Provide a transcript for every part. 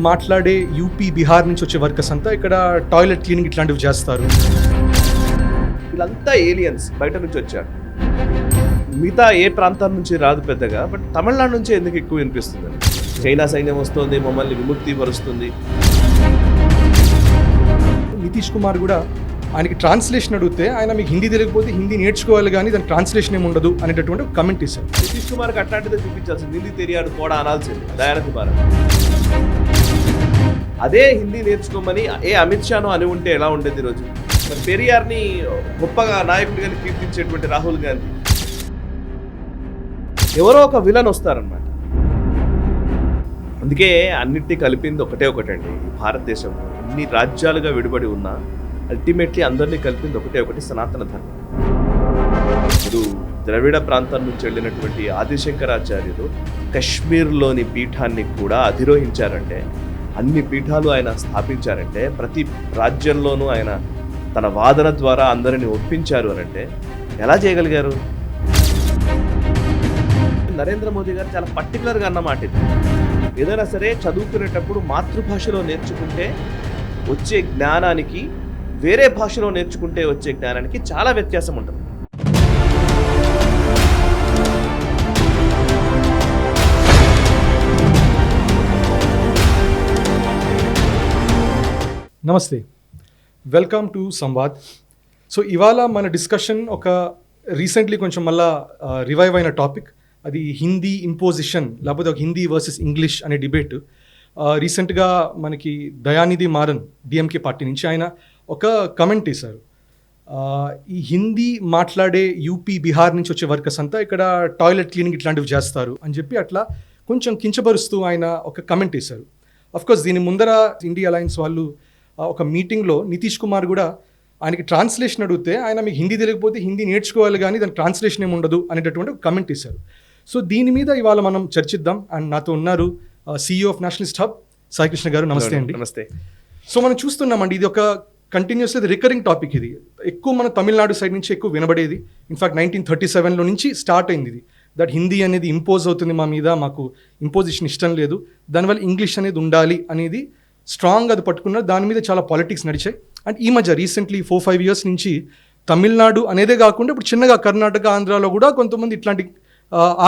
మాట్లాడే యూపీ, బీహార్ నుంచి వచ్చే వర్కర్స్ అంతా ఇక్కడ టాయిలెట్ క్లీనింగ్ ఇట్లాంటివి చేస్తారు. వీళ్ళంతా ఏలియన్స్ బయట నుంచి వచ్చారు. మిగతా ఏ ప్రాంతాల నుంచి రాదు పెద్దగా, బట్ తమిళనాడు నుంచే ఎందుకు ఎక్కువ వినిపిస్తుంది. చైనా సైన్యం వస్తుంది, మమ్మల్ని విముక్తి పరుస్తుంది. నితీష్ కుమార్ కూడా ఆయనకి ట్రాన్స్లేషన్ అడిగితే ఆయన మీకు హిందీ తెలియకపోతే హిందీ నేర్చుకోవాలి కానీ దాని ట్రాన్స్లేషన్ ఏమి ఉండదు అనేటటువంటి ఒక కమెంట్ ఇస్తారు. నితీష్ కుమార్కి అట్లాంటిదే చూపించాల్సింది, హిందీ తెలియాడు కూడా అనాల్సింది దయానంద్ భారత్. అదే హిందీ నేర్చుకోమని అమిత్ షాను అని ఉంటే ఎలా ఉండేది ఈరోజు? మరి పెరియార్ని గొప్పగా నాయకుడిగా కీర్తించేటువంటి రాహుల్ గాంధీ, ఎవరో ఒక విలన్ వస్తారనమాట. అందుకే అన్నిటినీ కలిపింది ఒకటండి. భారతదేశం ఎన్ని రాజ్యాలుగా విడిపడి ఉన్నా అల్టిమేట్లీ అందరినీ కలిపింది ఒకటి, సనాతన ధర్మం. ఇప్పుడు ద్రవిడ ప్రాంతం నుంచి వెళ్ళినటువంటి ఆదిశంకరాచార్యులు కశ్మీర్లోని పీఠాన్ని కూడా అధిరోహించారంటే, అన్ని పీఠాలు ఆయన స్థాపించారంటే, ప్రతి రాజ్యంలోనూ ఆయన తన వాదన ద్వారా అందరిని ఒప్పించారు అనంటే ఎలా చేయగలిగారు? నరేంద్ర మోదీ గారు చాలా పర్టికులర్గా అన్నమాట ఇది. ఏదైనా సరే చదువుకునేటప్పుడు మాతృభాషలో నేర్చుకుంటే వచ్చే జ్ఞానానికి వేరే భాషలో నేర్చుకుంటే వచ్చే జ్ఞానానికి చాలా వ్యత్యాసం ఉంటుంది. నమస్తే, వెల్కమ్ టు సంవాద్. సో ఇవాళ మన డిస్కషన్ ఒక రీసెంట్లీ కొంచెం మళ్ళా రివైవ్ అయిన టాపిక్. అది హిందీ ఇంపోజిషన్ లేకపోతే ఒక హిందీ వర్సెస్ ఇంగ్లీష్ అనే డిబేట్. రీసెంట్గా మనకి దయానిధి మారన్ డిఎంకే పార్టీ నుంచి ఆయన ఒక కమెంట్ వేశారు. ఈ హిందీ మాట్లాడే యూపీ, బీహార్ నుంచి వచ్చే వర్కర్స్ అంతా ఇక్కడ టాయిలెట్ క్లీనింగ్ ఇట్లాంటివి చేస్తారు అని చెప్పి అట్లా కొంచెం కించపరుస్తూ ఆయన ఒక కమెంట్ వేశారు. అఫ్కోర్స్ దీని ముందర ఇండియా అలయన్స్ వాళ్ళు ఒక మీటింగ్లో నితీష్ కుమార్ కూడా ఆయనకి ట్రాన్స్లేషన్ అడిగితే ఆయన మీకు హిందీ తెలియకపోతే హిందీ నేర్చుకోవాలి కానీ దాని ట్రాన్స్లేషన్ ఏమి ఉండదు అనేటటువంటి ఒక కమెంట్ ఇస్తారు. సో దీని మీద ఇవాళ మనం చర్చిద్దాం. అండ్ నాతో ఉన్నారు CEO of Nationalist hub Saikrishna గారు. నమస్తే అండి. నమస్తే. సో మనం చూస్తున్నామండి, ఇది ఒక కంటిన్యూస్లీ రికరింగ్ టాపిక్. ఇది ఎక్కువ మన తమిళనాడు సైడ్ నుంచి ఎక్కువ వినబడేది. ఇన్ఫాక్ట్ 1937లో నుంచి స్టార్ట్ అయింది ఇది. దట్ హిందీ అనేది ఇంపోజ్ అవుతుంది మా మీద, మాకు ఇంపోజిషన్ ఇష్టం లేదు, దానివల్ల ఇంగ్లీష్ అనేది ఉండాలి అనేది స్ట్రాంగ్ అది పట్టుకున్నారు. దాని మీద చాలా పాలిటిక్స్ నడిచాయి. అండ్ ఈ మధ్య రీసెంట్లీ 4-5 ఇయర్స్ నుంచి తమిళనాడు అనేదే కాకుండా ఇప్పుడు చిన్నగా కర్ణాటక, ఆంధ్రాలో కూడా కొంతమంది ఇట్లాంటి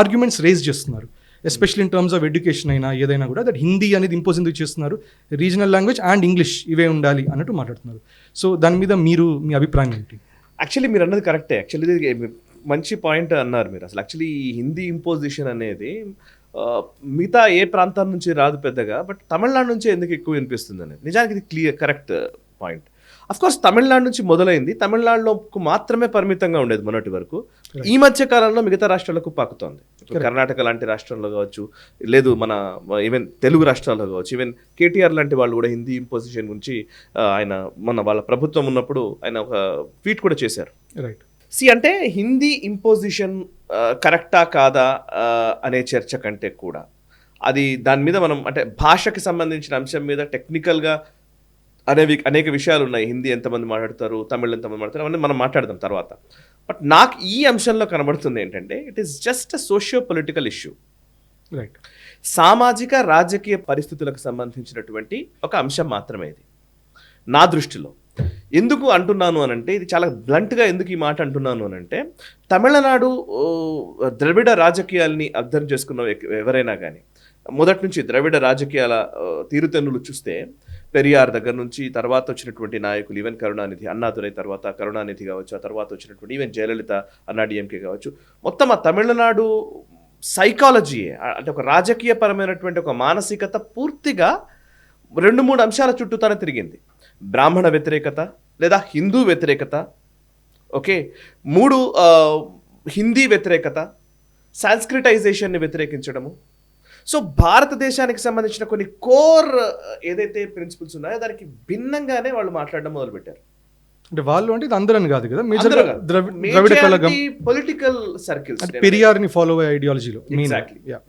ఆర్గ్యుమెంట్స్ రేజ్ చేస్తున్నారు. Especially in terms of education అయినా ఏదైనా కూడా దట్ హిందీ అనేది ఇంపోజ్ ఎందుకు చేస్తున్నారు, రీజనల్ లాంగ్వేజ్ అండ్ ఇంగ్లీష్ ఇవే ఉండాలి అన్నట్టు మాట్లాడుతున్నారు. సో దాని మీద మీ అభిప్రాయం ఏంటి? యాక్చువల్లీ మీరు అన్నది కరెక్టే. యాక్చువల్లీ మంచి పాయింట్ అన్నారు మీరు. అసలు యాక్చువల్లీ ఈ హిందీ ఇంపోజిషన్ అనేది మిగతా ఏ ప్రాంతాల నుంచి రాదు పెద్దగా, బట్ తమిళనాడు నుంచే ఎందుకు ఎక్కువ వినిపిస్తుంది అనేది నిజానికి ఇది కరెక్ట్ పాయింట్. అఫ్కోర్స్ తమిళనాడు నుంచి మొదలైంది, తమిళనాడులోకి మాత్రమే పరిమితంగా ఉండేది మొన్నటి వరకు. ఈ మధ్య కాలంలో మిగతా రాష్ట్రాలకు పాకుతోంది. కర్ణాటక లాంటి రాష్ట్రంలో కావచ్చు, లేదు మన ఈవెన్ తెలుగు రాష్ట్రాల్లో కావచ్చు, ఈవెన్ కేటీఆర్ లాంటి వాళ్ళు కూడా హిందీ ఇంపోజిషన్ గురించి ఆయన మన వాళ్ళ ప్రభుత్వం ఉన్నప్పుడు ఆయన ఒక ట్వీట్ కూడా చేశారు. రైట్. అంటే హిందీ ఇంపోజిషన్ కరెక్టా కాదా అనే చర్చ కంటే కూడా అది దాని మీద మనం అంటే భాషకి సంబంధించిన అంశం మీద టెక్నికల్గా అనేక విషయాలు ఉన్నాయి. హిందీ ఎంతమంది మాట్లాడతారు, తమిళ్ ఎంతమంది మాట్లాడతారు అవన్నీ మనం మాట్లాడదాం తర్వాత. బట్ నాకు ఈ అంశంలో కనబడుతుంది ఏంటంటే it is just a socio political issue. Right. సామాజిక రాజకీయ పరిస్థితులకు సంబంధించినటువంటి ఒక అంశం మాత్రమే ఇది నా దృష్టిలో. ఎందుకు అంటున్నాను అనంటే, ఇది చాలా బ్లంట్గా ఎందుకు ఈ మాట అంటున్నాను అనంటే, తమిళనాడు ద్రవిడ రాజకీయాల్ని అర్థం చేసుకున్న ఎవరైనా కానీ మొదటి నుంచి ద్రవిడ రాజకీయాల తీరుతెన్నులు చూస్తే పెరియార్ దగ్గర నుంచి తర్వాత వచ్చినటువంటి నాయకులు, ఈవెన్ కరుణానిధి, అన్నాదురై తర్వాత కరుణానిధి కావచ్చు, ఆ తర్వాత వచ్చినటువంటి ఈవెన్ జయలలిత అన్నా డిఎంకే కావచ్చు, మొత్తం ఆ తమిళనాడు సైకాలజీయే అంటే ఒక రాజకీయపరమైనటువంటి ఒక మానసికత పూర్తిగా 2-3 అంశాల చుట్టూతానే తిరిగింది. బ్రాహ్మణ వ్యతిరేకత లేదా హిందూ వ్యతిరేకత, ఓకే, 3 హిందీ వ్యతిరేకత, సాంస్క్రిటైజేషన్ని వ్యతిరేకించడము. సో భారతదేశానికి సంబంధించిన కొన్ని కోర్ ఏదైతే ప్రిన్సిపల్స్ ఉన్నాయో దానికి భిన్నంగానే వాళ్ళు మాట్లాడడం మొదలుపెట్టారు. అంటే వాళ్ళు అంటే ఇది అందరని కాదు కదా, ద్రవిడ కళగం పొలిటికల్ సర్కిల్స్ పెరియార్ని ఫాలో అయ్యే ఐడియాలజీలో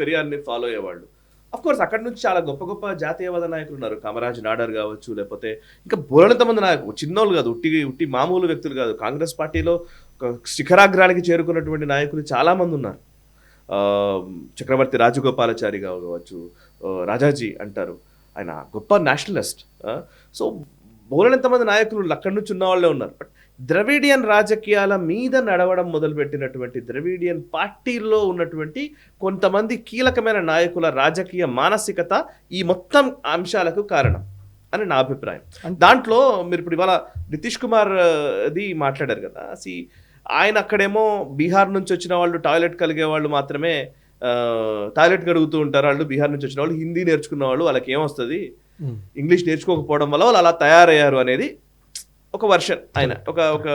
పెరియార్ని ఫాలో అయ్యేవాళ్ళు. అఫ్ కోర్స్ అక్కడ నుంచి చాలా గొప్ప గొప్ప జాతీయవాద నాయకులు ఉన్నారు. కామరాజ్ నాడార్ కావచ్చు, లేకపోతే ఇంకా బోలెంత మంది నాయకులు, చిన్నోళ్ళు కాదు, ఉట్టి మామూలు వ్యక్తులు కాదు. కాంగ్రెస్ పార్టీలో శిఖరాగ్రానికి చేరుకున్నటువంటి నాయకులు చాలామంది ఉన్నారు. చక్రవర్తి రాజగోపాలాచారి కావచ్చు, రాజాజీ అంటారు, ఆయన గొప్ప నేషనలిస్ట్. సో బోలెడంతమంది నాయకులు అక్కడి నుంచి ఉన్న వాళ్ళే ఉన్నారు. బట్ ద్రవిడియన్ రాజకీయాల మీద నడవడం మొదలుపెట్టినటువంటి ద్రవిడియన్ పార్టీలో ఉన్నటువంటి కొంతమంది కీలకమైన నాయకుల రాజకీయ మానసికత ఈ మొత్తం అంశాలకు కారణం అని నా అభిప్రాయం. దాంట్లో మీరు ఇప్పుడు ఇవాళ నితీష్ కుమార్ అది మాట్లాడారు కదా, ఆయన అక్కడేమో బీహార్ నుంచి వచ్చిన వాళ్ళు టాయిలెట్ కలిగే వాళ్ళు మాత్రమే టాయిలెట్ కడుగుతూ ఉంటారు, వాళ్ళు బీహార్ నుంచి వచ్చిన వాళ్ళు హిందీ నేర్చుకున్న వాళ్ళు వాళ్ళకి ఏమొస్తుంది, ఇంగ్లీష్ నేర్చుకోకపోవడం వల్ల వాళ్ళు అలా తయారయ్యారు అనేది ఒక వర్షన్. ఆయన ఒక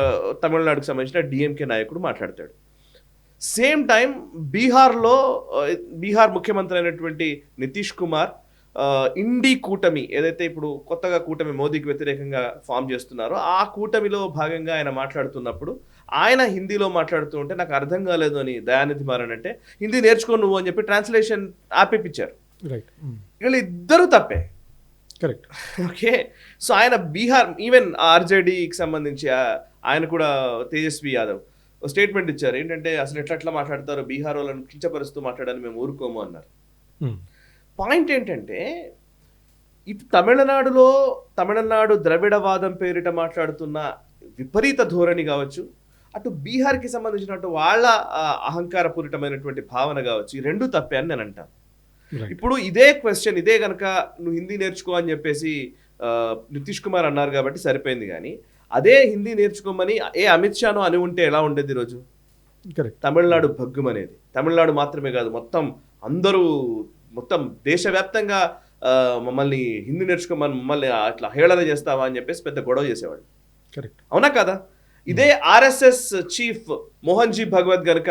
తమిళనాడుకు సంబంధించిన డిఎంకే నాయకుడు మాట్లాడతాడు. సేమ్ టైం బీహార్ ముఖ్యమంత్రి అయినటువంటి నితీష్ కుమార్ ఇండి కూటమి ఏదైతే ఇప్పుడు కొత్తగా కూటమి మోదీకి వ్యతిరేకంగా ఫామ్ చేస్తున్నారో ఆ కూటమిలో భాగంగా ఆయన మాట్లాడుతున్నప్పుడు ఆయన హిందీలో మాట్లాడుతూ ఉంటే నాకు అర్థం కాలేదు అని దయానిధి మారన్ అంటే హిందీ నేర్చుకో నువ్వు అని చెప్పి ట్రాన్స్లేషన్ ఆపేపించారు. వీళ్ళు ఇద్దరు తప్పే. కరెక్ట్. ఓకే, సో ఆయన బీహార్ ఈవెన్ ఆర్జేడీకి సంబంధించి ఆయన కూడా తేజస్వి యాదవ్ స్టేట్మెంట్ ఇచ్చారు. ఏంటంటే అసలు ఎట్లా మాట్లాడతారు, బీహార్ వాళ్ళని కించపరుస్తూ మాట్లాడని మేము ఊరుకోము అన్నారు. పాయింట్ ఏంటంటే ఇప్పుడు తమిళనాడు ద్రవిడవాదం పేరిట మాట్లాడుతున్న విపరీత ధోరణి కావచ్చు, అటు బీహార్కి సంబంధించినట్టు వాళ్ళ అహంకారపూరితమైనటువంటి భావన కావచ్చు, ఈ రెండు తప్పే అని నేను అంటాను. ఇప్పుడు ఇదే క్వశ్చన్ ఇదే కనుక నువ్వు హిందీ నేర్చుకో అని చెప్పేసి నితీష్ కుమార్ అన్నారు కాబట్టి సరిపోయింది, కానీ అదే హిందీ నేర్చుకోమని అమిత్ షాను అని ఉంటే ఎలా ఉండేది ఈరోజు? తమిళనాడు భగ్గం అనేది తమిళనాడు మాత్రమే కాదు, మొత్తం దేశవ్యాప్తంగా మమ్మల్ని హిందీ నేర్చుకోమని మమ్మల్ని అట్లా హేళన చేస్తావా అని చెప్పేసి పెద్ద గొడవ చేసేవాడు. అవునా కదా? ఇదే ఆర్ఎస్ఎస్ చీఫ్ మోహన్ జీ భగవత్ గనుక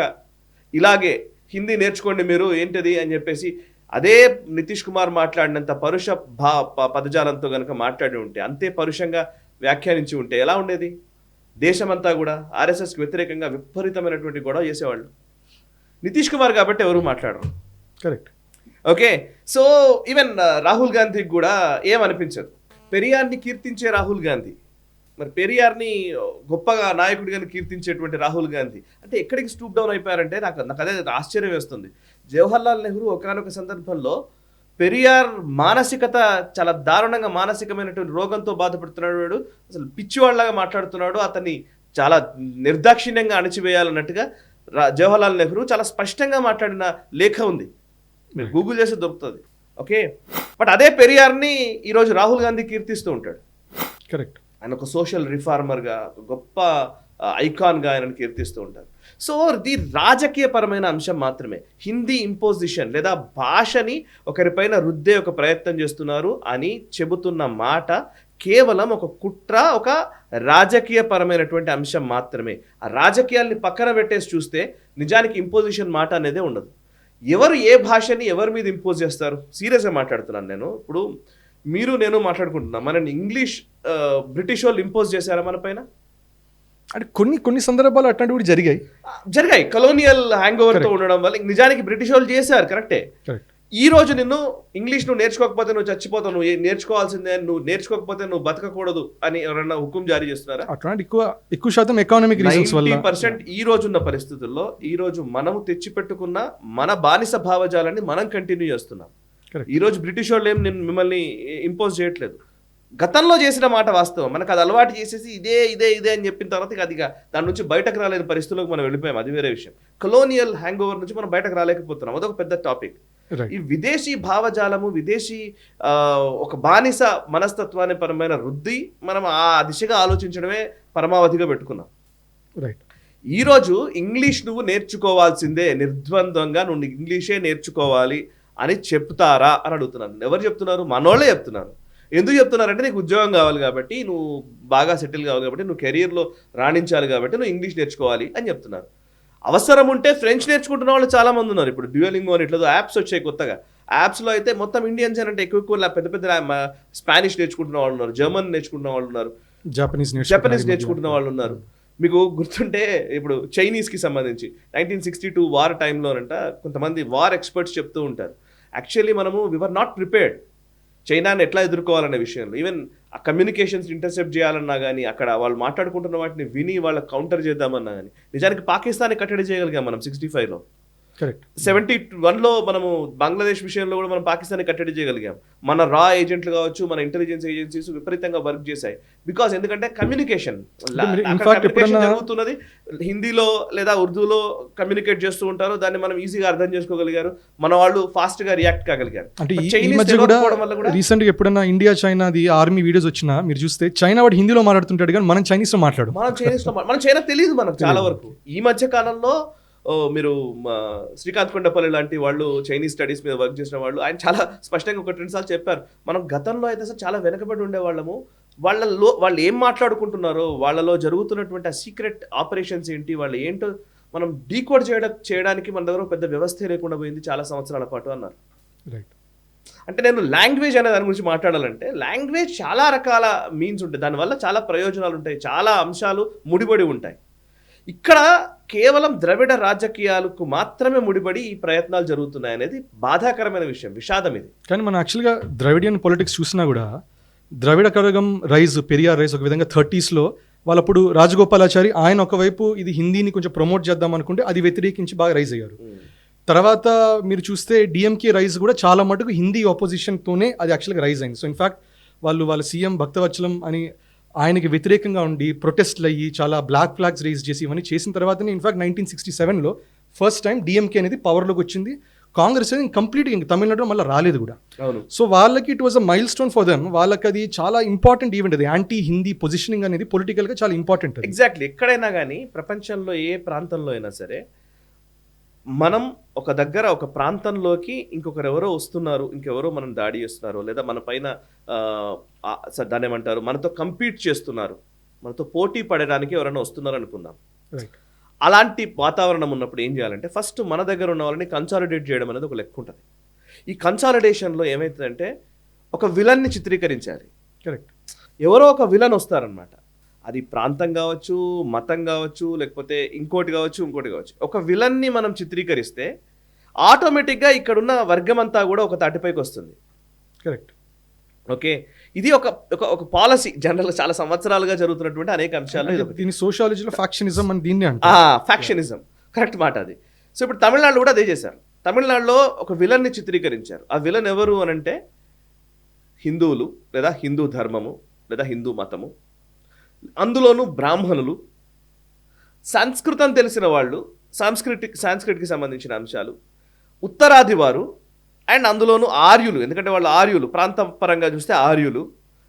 ఇలాగే హిందీ నేర్చుకోండి మీరు ఏంటిది అని చెప్పేసి అదే నితీష్ కుమార్ మాట్లాడినంత పరుష పదజాలంతో కనుక మాట్లాడి ఉంటే, అంతే పరుషంగా వ్యాఖ్యానించి ఉంటే ఎలా ఉండేది? దేశమంతా కూడా ఆర్ఎస్ఎస్కి వ్యతిరేకంగా విపరీతమైనటువంటి గొడవ చేసేవాళ్ళు. నితీష్ కుమార్ కాబట్టి ఎవరు మాట్లాడరు. Correct. Okay, so even Rahul గాంధీకి కూడా ఏమనిపించదు. పెరియార్ని కీర్తించే రాహుల్ గాంధీ, మరి పెరియార్ని గొప్పగా నాయకుడిగా కీర్తించేటువంటి రాహుల్ గాంధీ అంటే ఎక్కడికి స్టూప్ డౌన్ అయిపోయారంటే నాకు అదే ఆశ్చర్యం వేస్తుంది. జవహర్లాల్ నెహ్రూ ఒకానొక సందర్భంలో పెరియార్ మానసికత చాలా దారుణంగా మానసికమైనటువంటి రోగంతో బాధపడుతున్నాడు, అసలు పిచ్చివాళ్లాగా మాట్లాడుతున్నాడు, అతన్ని చాలా నిర్దాక్షిణ్యంగా అణచివేయాలన్నట్టుగా జవహర్లాల్ నెహ్రూ చాలా స్పష్టంగా మాట్లాడిన లేఖ ఉంది, మీరు గూగుల్ చేసి దొరుకుతుంది. ఓకే, బట్ అదే పెరియార్ని ఈరోజు రాహుల్ గాంధీ కీర్తిస్తూ ఉంటాడు. కరెక్ట్. ఆయన ఒక సోషల్ రిఫార్మర్గా, గొప్ప ఐకాన్గా ఆయనను కీర్తిస్తూ ఉంటారు. సో ఇది రాజకీయపరమైన అంశం మాత్రమే. హిందీ ఇంపోజిషన్ లేదా భాషని ఒకరిపైన రుద్దే ఒక ప్రయత్నం చేస్తున్నారు అని చెబుతున్న మాట కేవలం ఒక కుట్ర, ఒక రాజకీయపరమైనటువంటి అంశం మాత్రమే. ఆ రాజకీయాల్ని పక్కన పెట్టేసి చూస్తే నిజానికి ఇంపోజిషన్ మాట అనేదే ఉండదు. ఎవరు ఏ భాషని ఎవరి మీద ఇంపోజ్ చేస్తారు? సీరియస్గా మాట్లాడుతున్నాను నేను. ఇప్పుడు మీరు నేను మాట్లాడుకుంటున్నాం, మనని ఇంగ్లీష్ బ్రిటిష్ వాళ్ళు ఇంపోజ్ చేశారా మన పైన? అంటే కొన్ని సందర్భాలు అట్లాంటివి కూడా జరిగాయి. కలోనియల్ హ్యాంగ్ ఓవర్తో ఉండడం వల్ల నిజానికి బ్రిటిష్ వాళ్ళు చేశారు, కరెక్టే. ఈ రోజు నిన్ను ఇంగ్లీష్ నువ్వు నేర్చుకోకపోతే నువ్వు చచ్చిపోతావు, నువ్వు నేర్చుకోవాల్సిందే, నువ్వు నేర్చుకోకపోతే నువ్వు బతకకూడదు అని ఎవరైనా హుకుం జారీ చేస్తున్నారా? అట్లాంటి ఎక్కువ శాతం ఎకనామిక్ రీజన్స్ వల్ల 90% ఈ రోజున్న పరిస్థితుల్లో ఈ రోజు మనము తెచ్చిపెట్టుకున్న మన బానిస భావజాలాన్ని మనం కంటిన్యూ చేస్తున్నాం. ఈ రోజు బ్రిటిష్ వాళ్ళు ఏం మిమ్మల్ని ఇంపోజ్ చేయట్లేదు. గతంలో చేసిన మాట వాస్తవం, మనకు అది అలవాటు చేసేసి ఇదే అని చెప్పిన తర్వాత అది దాని నుంచి బయటకు రాలేని పరిస్థితుల్లోకి మనం వెళ్ళిపోయాం, అది వేరే విషయం. కలోనియల్ హ్యాంగ్ ఓవర్ నుంచి మనం బయటకు రాలేకపోతున్నాం, అదొక పెద్ద టాపిక్. ఈ విదేశీ భావజాలము, విదేశీ ఒక బానిస మనస్తత్వాన్ని పరమైన వృద్ధి మనం ఆ దిశగా ఆలోచించడమే పరమావధిగా పెట్టుకున్నాం. ఈరోజు ఇంగ్లీష్ నువ్వు నేర్చుకోవాల్సిందే, నిర్ద్వంద్వంగా నువ్వు ఇంగ్లీషే నేర్చుకోవాలి అని చెప్తారా అని అడుగుతున్నాను. ఎవరు చెప్తున్నారు? మనోళ్ళే చెప్తున్నారు. ఎందుకు చెప్తున్నారంటే నీకు ఉద్యోగం కావాలి కాబట్టి, నువ్వు బాగా సెటిల్ కావాలి కాబట్టి, నువ్వు కెరీర్లో రాణించాలి కాబట్టి నువ్వు ఇంగ్లీష్ నేర్చుకోవాలి అని చెప్తున్నారు. అవసరం ఉంటే ఫ్రెంచ్ నేర్చుకుంటున్న వాళ్ళు చాలా మంది ఉన్నారు. ఇప్పుడు డ్యూయలింగో అని ఇట్లా యాప్స్ వచ్చాయి కొత్తగా. యాప్స్లో అయితే మొత్తం ఇండియన్స్ అంటే ఎక్కువ పెద్ద స్పానిష్ నేర్చుకుంటున్న వాళ్ళు ఉన్నారు, జర్మన్ నేర్చుకుంటున్న వాళ్ళు ఉన్నారు, జపనీస్ నేర్చుకుంటున్న వాళ్ళు ఉన్నారు. మీకు గుర్తుంటే ఇప్పుడు చైనీస్కి సంబంధించి 1962 వార్ టైంలోనంట కొంతమంది వార్ ఎక్స్పర్ట్స్ చెప్తూ ఉంటారు, యాక్చువల్లీ మనము వీఆర్ నాట్ ప్రిపేర్డ్ చైనాని ఎట్లా ఎదుర్కోవాలనే విషయంలో. ఈవెన్ ఆ కమ్యూనికేషన్స్ ఇంటర్సెప్ట్ చేయాలన్నా కానీ, అక్కడ వాళ్ళు మాట్లాడుకుంటున్న వాటిని విని వాళ్ళ కౌంటర్ చేద్దామన్నా కానీ, నిజానికి పాకిస్తాన్ని కట్టడి చేయగలిగాం మనం 65లో. కరెక్ట్. 71లో మనము బంగ్లాదేశ్ విషయంలో కూడా మనం పాకిస్తాన్ని కట్టడి చేయగలిగాం. మన రా ఏజెంట్లు కావచ్చు, మన ఇంటెలిజెన్స్ ఏజెన్సీస్ విపరీతంగా వర్క్ చేశాయి. బికాస్ ఎందుకంటే కమ్యూనికేషన్ జరుగుతున్నది హిందీలో లేదా ఉర్దూలో కమ్యూనికేట్ చేస్తూ ఉంటారు. దాన్ని మనం ఈజీగా అర్థం చేసుకోగలిగారు, మన వాళ్ళు ఫాస్ట్ గా రియాక్ట్ కాగలిగారు. అంటే ఈ మధ్య కూడా రీసెంట్ గా ఎప్పుడన్నా ఇండియా చైనాది ఆర్మీ వీడియోస్ వచ్చినా మీరు చూస్తే చైనా వాడు హిందీలో మాట్లాడుతుంటాడు కానీ మనం చైనీస్ లో మాట్లాడు. మనం చైనా తెలియదు మనకు చాలా వరకు. ఈ మధ్య కాలంలో మీరు శ్రీకాంత్ కొండపల్లి లాంటి వాళ్ళు చైనీస్ స్టడీస్ మీద వర్క్ చేసిన వాళ్ళు ఆయన చాలా స్పష్టంగా ఒక 2 సార్లు చెప్పారు. మనం గతంలో అయితే అసలు చాలా వెనకబడి ఉండేవాళ్ళము. వాళ్ళు ఏం మాట్లాడుకుంటున్నారో, వాళ్ళలో జరుగుతున్నటువంటి ఆ సీక్రెట్ ఆపరేషన్స్ ఏంటి, వాళ్ళు ఏంటో మనం డీకోడ్ చేయడానికి మన దగ్గర పెద్ద వ్యవస్థ లేకుండా పోయింది చాలా సంవత్సరాల పాటు అన్నారు. రైట్. అంటే నేను లాంగ్వేజ్ అనే దాని గురించి మాట్లాడాలంటే లాంగ్వేజ్ చాలా రకాల మీన్స్ ఉంటాయి, దానివల్ల చాలా ప్రయోజనాలు ఉంటాయి, చాలా అంశాలు ముడిపడి ఉంటాయి. ఇక్కడ కేవలం ద్రవిడ రాజకీయాలకు మాత్రమే ముడిపడి ఈ ప్రయత్నాలు జరుగుతున్నాయి అనేది బాధాకరమైన విషయం, విషాదం ఇది. కానీ మనం యాక్చువల్గా ద్రవిడియన్ పొలిటిక్స్ చూసినా కూడా ద్రవిడ కళగం రైజ్, పెరియార్ రైజ్ ఒక విధంగా 30s వాళ్ళప్పుడు రాజగోపాలాచారి ఆయన ఒకవైపు ఇది హిందీని కొంచెం ప్రమోట్ చేద్దాం అనుకుంటే అది వ్యతిరేకించి బాగా రైజ్ అయ్యారు. తర్వాత మీరు చూస్తే డిఎంకే రైజ్ కూడా చాలా మటుకు హిందీ ఆపోజిషన్తోనే అది యాక్చువల్గా రైజ్ అయింది. సో ఇన్ఫ్యాక్ట్ వాళ్ళ సీఎం భక్తవత్సలం అని ఆయనకి వ్యతిరేకంగా ఉండి ప్రొటెస్ట్లు అయ్యి చాలా బ్లాక్ ఫ్లాగ్స్ రేజ్ చేసి ఇవన్నీ చేసిన తర్వాతనే ఇన్ఫాక్ట్ 1967లో ఫస్ట్ టైం డిఎంకే అనేది పవర్లోకి వచ్చింది. కాంగ్రెస్ అనేది కంప్లీట్గా ఇంక తమిళనాడులో మళ్ళీ రాలేదు కూడా. సో వాళ్ళకి it was a mile stone for them. వాళ్ళకి అది చాలా ఇంపార్టెంట్ ఈవెంట్, అది యాంటీ హిందీ పొజిషనింగ్ అనేది పొలిటికల్గా చాలా ఇంపార్టెంట్. ఎగ్జాక్ట్లీ. ఎక్కడైనా కానీ ప్రపంచంలో ఏ ప్రాంతంలో అయినా సరే మనం ఒక దగ్గర ఒక ప్రాంతంలోకి ఇంకొకరు ఎవరో వస్తున్నారు, ఇంకెవరో మనం దాడి చేస్తున్నారు, లేదా మన పైన దాన్ని ఏమంటారు మనతో కంపీట్ చేస్తున్నారు, మనతో పోటీ పడడానికి ఎవరైనా వస్తున్నారు అనుకుందాం. అలాంటి వాతావరణం ఉన్నప్పుడు ఏం చేయాలంటే ఫస్ట్ మన దగ్గర ఉన్న వాళ్ళని కన్సాలిడేట్ చేయడం అనేది ఒక లెక్క ఉంటుంది. ఈ కన్సాలిడేషన్లో ఏమవుతుందంటే ఒక విలన్ని చిత్రీకరించాలి. కరెక్ట్. ఎవరో ఒక విలన్ వస్తారనమాట. అది ప్రాంతం కావచ్చు, మతం కావచ్చు, లేకపోతే ఇంకోటి కావచ్చు. ఒక విలన్ని మనం చిత్రీకరిస్తే ఆటోమేటిక్గా ఇక్కడున్న వర్గం అంతా కూడా ఒక తాటిపైకి వస్తుంది. కరెక్ట్. ఓకే, ఇది ఒక పాలసీ జనరల్గా చాలా సంవత్సరాలుగా జరుగుతున్నటువంటి అనేక అంశాలు. దీని సోషాలజీలో ఫ్యాక్షనిజం అని దీన్ని ఫ్యాక్షనిజం కరెక్ట్ మాట అది. సో ఇప్పుడు తమిళనాడులో కూడా అదే చేశారు. తమిళనాడులో ఒక విలన్ని చిత్రీకరించారు. ఆ విలన్ ఎవరు అనంటే హిందువులు, లేదా హిందూ ధర్మము, లేదా హిందూ మతము, అందులోనూ బ్రాహ్మణులు, సంస్కృతం తెలిసిన వాళ్ళు, సాంస్క్రిట్కి సంబంధించిన అంశాలు, ఉత్తరాది వారు, అండ్ అందులోనూ ఆర్యులు, ఎందుకంటే వాళ్ళు ఆర్యులు, ప్రాంత పరంగా చూస్తే ఆర్యులు,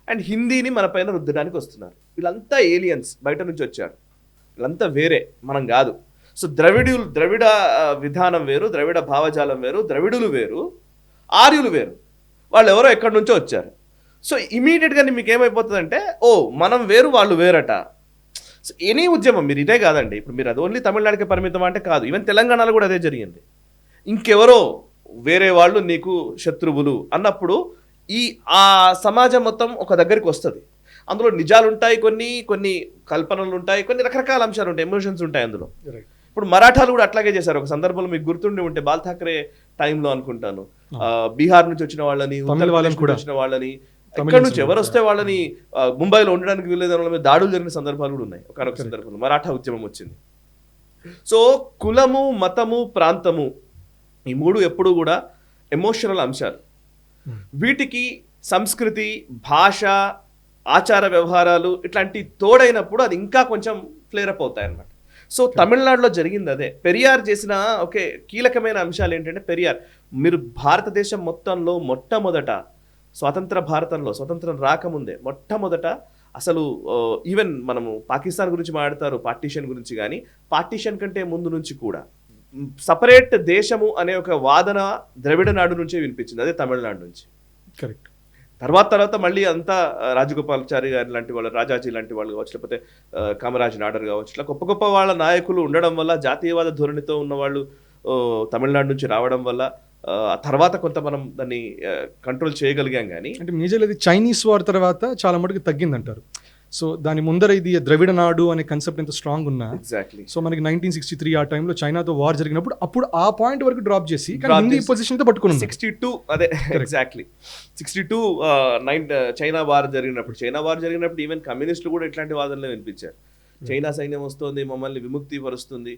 అండ్ హిందీని మన పైన రుద్దడానికి వస్తున్నారు. వీళ్ళంతా ఏలియన్స్, బయట నుంచి వచ్చారు, వీళ్ళంతా వేరే, మనం కాదు. సో ద్రవిడ విధానం వేరు, ద్రవిడ భావజాలం వేరు, ద్రవిడులు వేరు, ఆర్యులు వేరు, వాళ్ళు ఎవరో ఎక్కడి నుంచో వచ్చారు. సో ఇమీడియట్గా మీకు ఏమైపోతుందంటే ఓ మనం వేరు వాళ్ళు వేరట. సో ఎనీ ఉద్యమం మీరు ఇదే కాదండి, ఇప్పుడు మీరు అది ఓన్లీ తమిళనాడుకే పరిమితం అంటే కాదు, ఈవెన్ తెలంగాణలో కూడా అదే జరిగింది. ఇంకెవరో వేరే వాళ్ళు నీకు శత్రువులు అన్నప్పుడు ఆ సమాజం మొత్తం ఒక దగ్గరికి వస్తుంది. అందులో నిజాలు ఉంటాయి, కొన్ని కల్పనలు ఉంటాయి, కొన్ని రకరకాల అంశాలు ఉంటాయి, ఎమోషన్స్ ఉంటాయి అందులో. ఇప్పుడు మరాఠాలు కూడా అట్లాగే చేశారు. ఒక సందర్భంలో మీకు గుర్తుండి ఉంటే బాల్ ఠాక్రే టైంలో అనుకుంటాను, బీహార్ నుంచి వచ్చిన వాళ్ళని, ఉత్తరప్రదేశ్ నుంచి వచ్చిన వాళ్ళని, ఇక్కడ నుంచి ఎవరు వస్తే వాళ్ళని ముంబైలో ఉండడానికి వీళ్ళేదని వాళ్ళ మీద దాడులు జరిగిన సందర్భాలు కూడా ఉన్నాయి. ఒకనొక సందర్భంలో మరాఠా ఉద్యమం వచ్చింది. సో కులము, మతము, ప్రాంతము ఈ మూడు ఎప్పుడు కూడా ఎమోషనల్ అంశాలు. వీటికి సంస్కృతి, భాష, ఆచార వ్యవహారాలు ఇట్లాంటి తోడైనప్పుడు అది ఇంకా కొంచెం ఫ్లేరప్ అవుతాయి అన్నమాట. సో తమిళనాడులో జరిగింది అదే. పెరియార్ చేసిన ఒకే కీలకమైన అంశాలు ఏంటంటే, పెరియార్ మీరు భారతదేశం మొత్తంలో మొట్టమొదట స్వతంత్ర భారతంలో స్వతంత్రం రాకముందే మొట్టమొదట అసలు ఈవెన్ మనము పాకిస్తాన్ గురించి మాట్లాడతారు, పార్టీషన్ గురించి, కానీ పార్టీషన్ కంటే ముందు నుంచి కూడా సపరేట్ దేశము అనే ఒక వాదన ద్రవిడ నాడు నుంచే వినిపించింది, అదే తమిళనాడు నుంచి. కరెక్ట్. తర్వాత మళ్ళీ అంతా రాజగోపాలాచారి గారి లాంటి వాళ్ళు, రాజాజీ లాంటి వాళ్ళు కావచ్చు, లేకపోతే కామరాజ్ నాడర్ కావచ్చు, ఇట్లా గొప్ప గొప్ప వాళ్ళ నాయకులు ఉండడం వల్ల, జాతీయవాద ధోరణితో ఉన్నవాళ్ళు తమిళనాడు నుంచి రావడం వల్ల తర్వాత కొంత మనం దాన్ని కంట్రోల్ చేయగలిగాం. కానీ అంటే మేజర్ అది చైనీస్ వార్ తర్వాత చాలా మటుకు తగ్గిందంటారు. సో దాని ముందర ఇది ద్రవిడ నాడు అనే కాన్సెప్ట్ ఎంత స్ట్రాంగ్ ఉన్నా, ఎగ్జాక్ట్లీ. సో మనకి 1963 ఆ టైంలో చైనాతో వార్ జరిగినప్పుడు అప్పుడు ఆ పాయింట్ వరకు డ్రాప్ చేసి హిందీ పొజిషన్ తో పట్టుకున్నాం. 62 అదే ఎగ్జాక్ట్లీ 62 చైనా వార్ జరిగినప్పుడు ఈవెన్ కమ్యూనిస్టులు కూడా ఇట్లాంటి వాదనలు వినిపించారు. చైనా సైన్యం వస్తుంది, మమ్మల్ని విముక్తి పరుస్తుంది,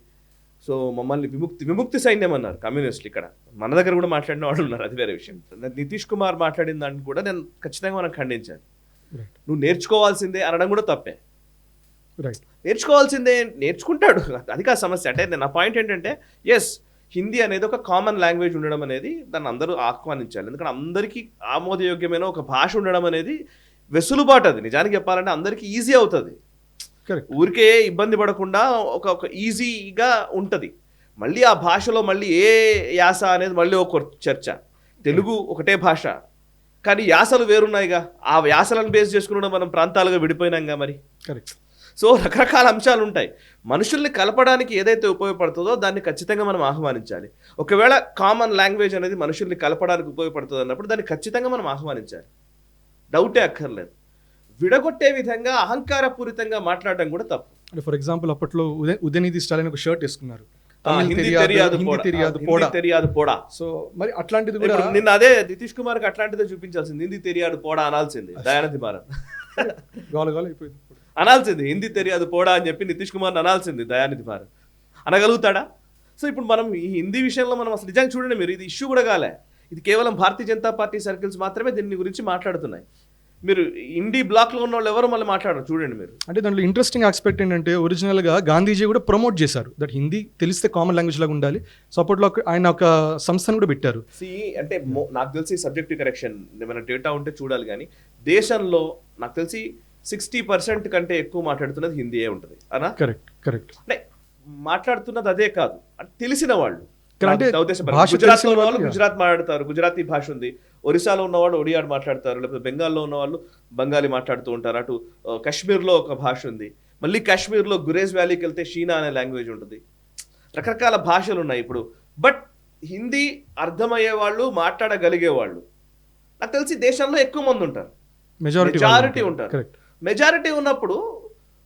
సో మమ్మల్ని విముక్తి సైన్యం అన్నారు కమ్యూనిస్టులు. ఇక్కడ మన దగ్గర కూడా మాట్లాడిన వాళ్ళు ఉన్నారు, అది వేరే విషయం. నితీష్ కుమార్ మాట్లాడిన దాన్ని కూడా నేను ఖచ్చితంగా మనం ఖండించాను. నువ్వు నేర్చుకోవాల్సిందే అనడం కూడా తప్పే. నేర్చుకోవాల్సిందే నేర్చుకుంటాడు, అది కాదు సమస్య. అంటే నా పాయింట్ ఏంటంటే ఎస్, హిందీ అనేది ఒక కామన్ లాంగ్వేజ్ ఉండడం అనేది దాన్ని అందరూ ఆహ్వానించాలి. ఎందుకంటే అందరికీ ఆమోదయోగ్యమైన ఒక భాష ఉండడం అనేది వెసులుబాటు. అది నిజానికి చెప్పాలంటే అందరికీ ఈజీ అవుతుంది, ఊరికే ఇబ్బంది పడకుండా ఒక ఈజీగా ఉంటుంది. మళ్ళీ ఆ భాషలో మళ్ళీ ఏ యాస అనేది మళ్ళీ ఒక చర్చ. తెలుగు ఒకటే భాష కానీ యాసలు వేరున్నాయిగా, ఆ యాసలను బేస్ చేసుకుని మనం ప్రాంతాలుగా విడిపోయినాంగా మరి. సో రకరకాల అంశాలు ఉంటాయి. మనుషుల్ని కలపడానికి ఏదైతే ఉపయోగపడుతుందో దాన్ని ఖచ్చితంగా మనం ఆహ్వానించాలి. ఒకవేళ కామన్ లాంగ్వేజ్ అనేది మనుషుల్ని కలపడానికి ఉపయోగపడుతుంది అన్నప్పుడు దాన్ని ఖచ్చితంగా మనం ఆహ్వానించాలి, డౌటే అక్కర్లేదు. విడగొట్టే విధంగా అహంకారపూరితంగా మాట్లాడడం కూడా తప్పు. అంటే ఫర్ ఎగ్జాంపుల్ అప్పట్లో ఉదయనిధి స్టాలిన్ ఒక షర్ట్ వేసుకున్నారు, సో మరి అట్లాంటిది కూడా నిన్న అదే నితీష్ కుమార్ కి అట్లాంటిదే చూపించాల్సింది. హిందీ తెలియదు పోడా అనాల్సింది దయానిధి మారన్, అనాల్సింది హిందీ తెలియదు పోడా అని చెప్పి నితీష్ కుమార్ అనాల్సింది దయానిధి మారన్. అనగలుగుతాడా? సో ఇప్పుడు మనం ఈ హిందీ విషయంలో మనం అసలు నిజంగా చూడండి మీరు, ఇది ఇష్యూ కూడా కాలే, ఇది కేవలం భారతీయ జనతా పార్టీ సర్కిల్స్ మాత్రమే దీని గురించి మాట్లాడుతున్నాయి. మీరు ఇండి బ్లాక్లో ఉన్న వాళ్ళు ఎవరు మళ్ళీ మాట్లాడరు చూడండి మీరు. అంటే దాంట్లో ఇంట్రెస్టింగ్ ఆస్పెక్ట్ ఏంటంటే ఒరిజినల్గా గాంధీజీ కూడా ప్రమోట్ చేశారు దట్ హిందీ తెలిస్తే కామన్ లాంగ్వేజ్ లాగా ఉండాలి. సో అప్పట్లో ఆయన ఒక సంస్థను కూడా పెట్టారు. అంటే నాకు తెలిసి సబ్జెక్టివ్ కరెక్షన్ ఏమైనా డేటా ఉంటే చూడాలి, కానీ దేశంలో నాకు తెలిసి 60% కంటే ఎక్కువ మాట్లాడుతున్నది హిందీయే ఉంటుంది అనా? కరెక్ట్. అంటే మాట్లాడుతున్నది అదే కాదు, అంటే తెలిసిన వాళ్ళు. గుజరాత్ లో ఉన్న వాళ్ళు గుజరాత్ మాట్లాడతారు, గుజరాతీ భాష ఉంది. ఒరిస్సాలో ఉన్నవాళ్ళు ఒడియా మాట్లాడతారు, లేకపోతే బెంగాల్లో ఉన్న వాళ్ళు బెంగాలీ మాట్లాడుతూ ఉంటారు. అటు కాశ్మీర్లో ఒక భాష ఉంది, మళ్ళీ కాశ్మీర్లో గురేజ్ వ్యాలీకి వెళ్తే షీనా అనే లాంగ్వేజ్ ఉంటుంది. రకరకాల భాషలు ఉన్నాయి ఇప్పుడు. బట్ హిందీ అర్థమయ్యే వాళ్ళు, మాట్లాడగలిగే వాళ్ళు నాకు తెలిసి దేశంలో ఎక్కువ మంది ఉంటారు, మెజారిటీ ఉంటారు. మెజారిటీ ఉన్నప్పుడు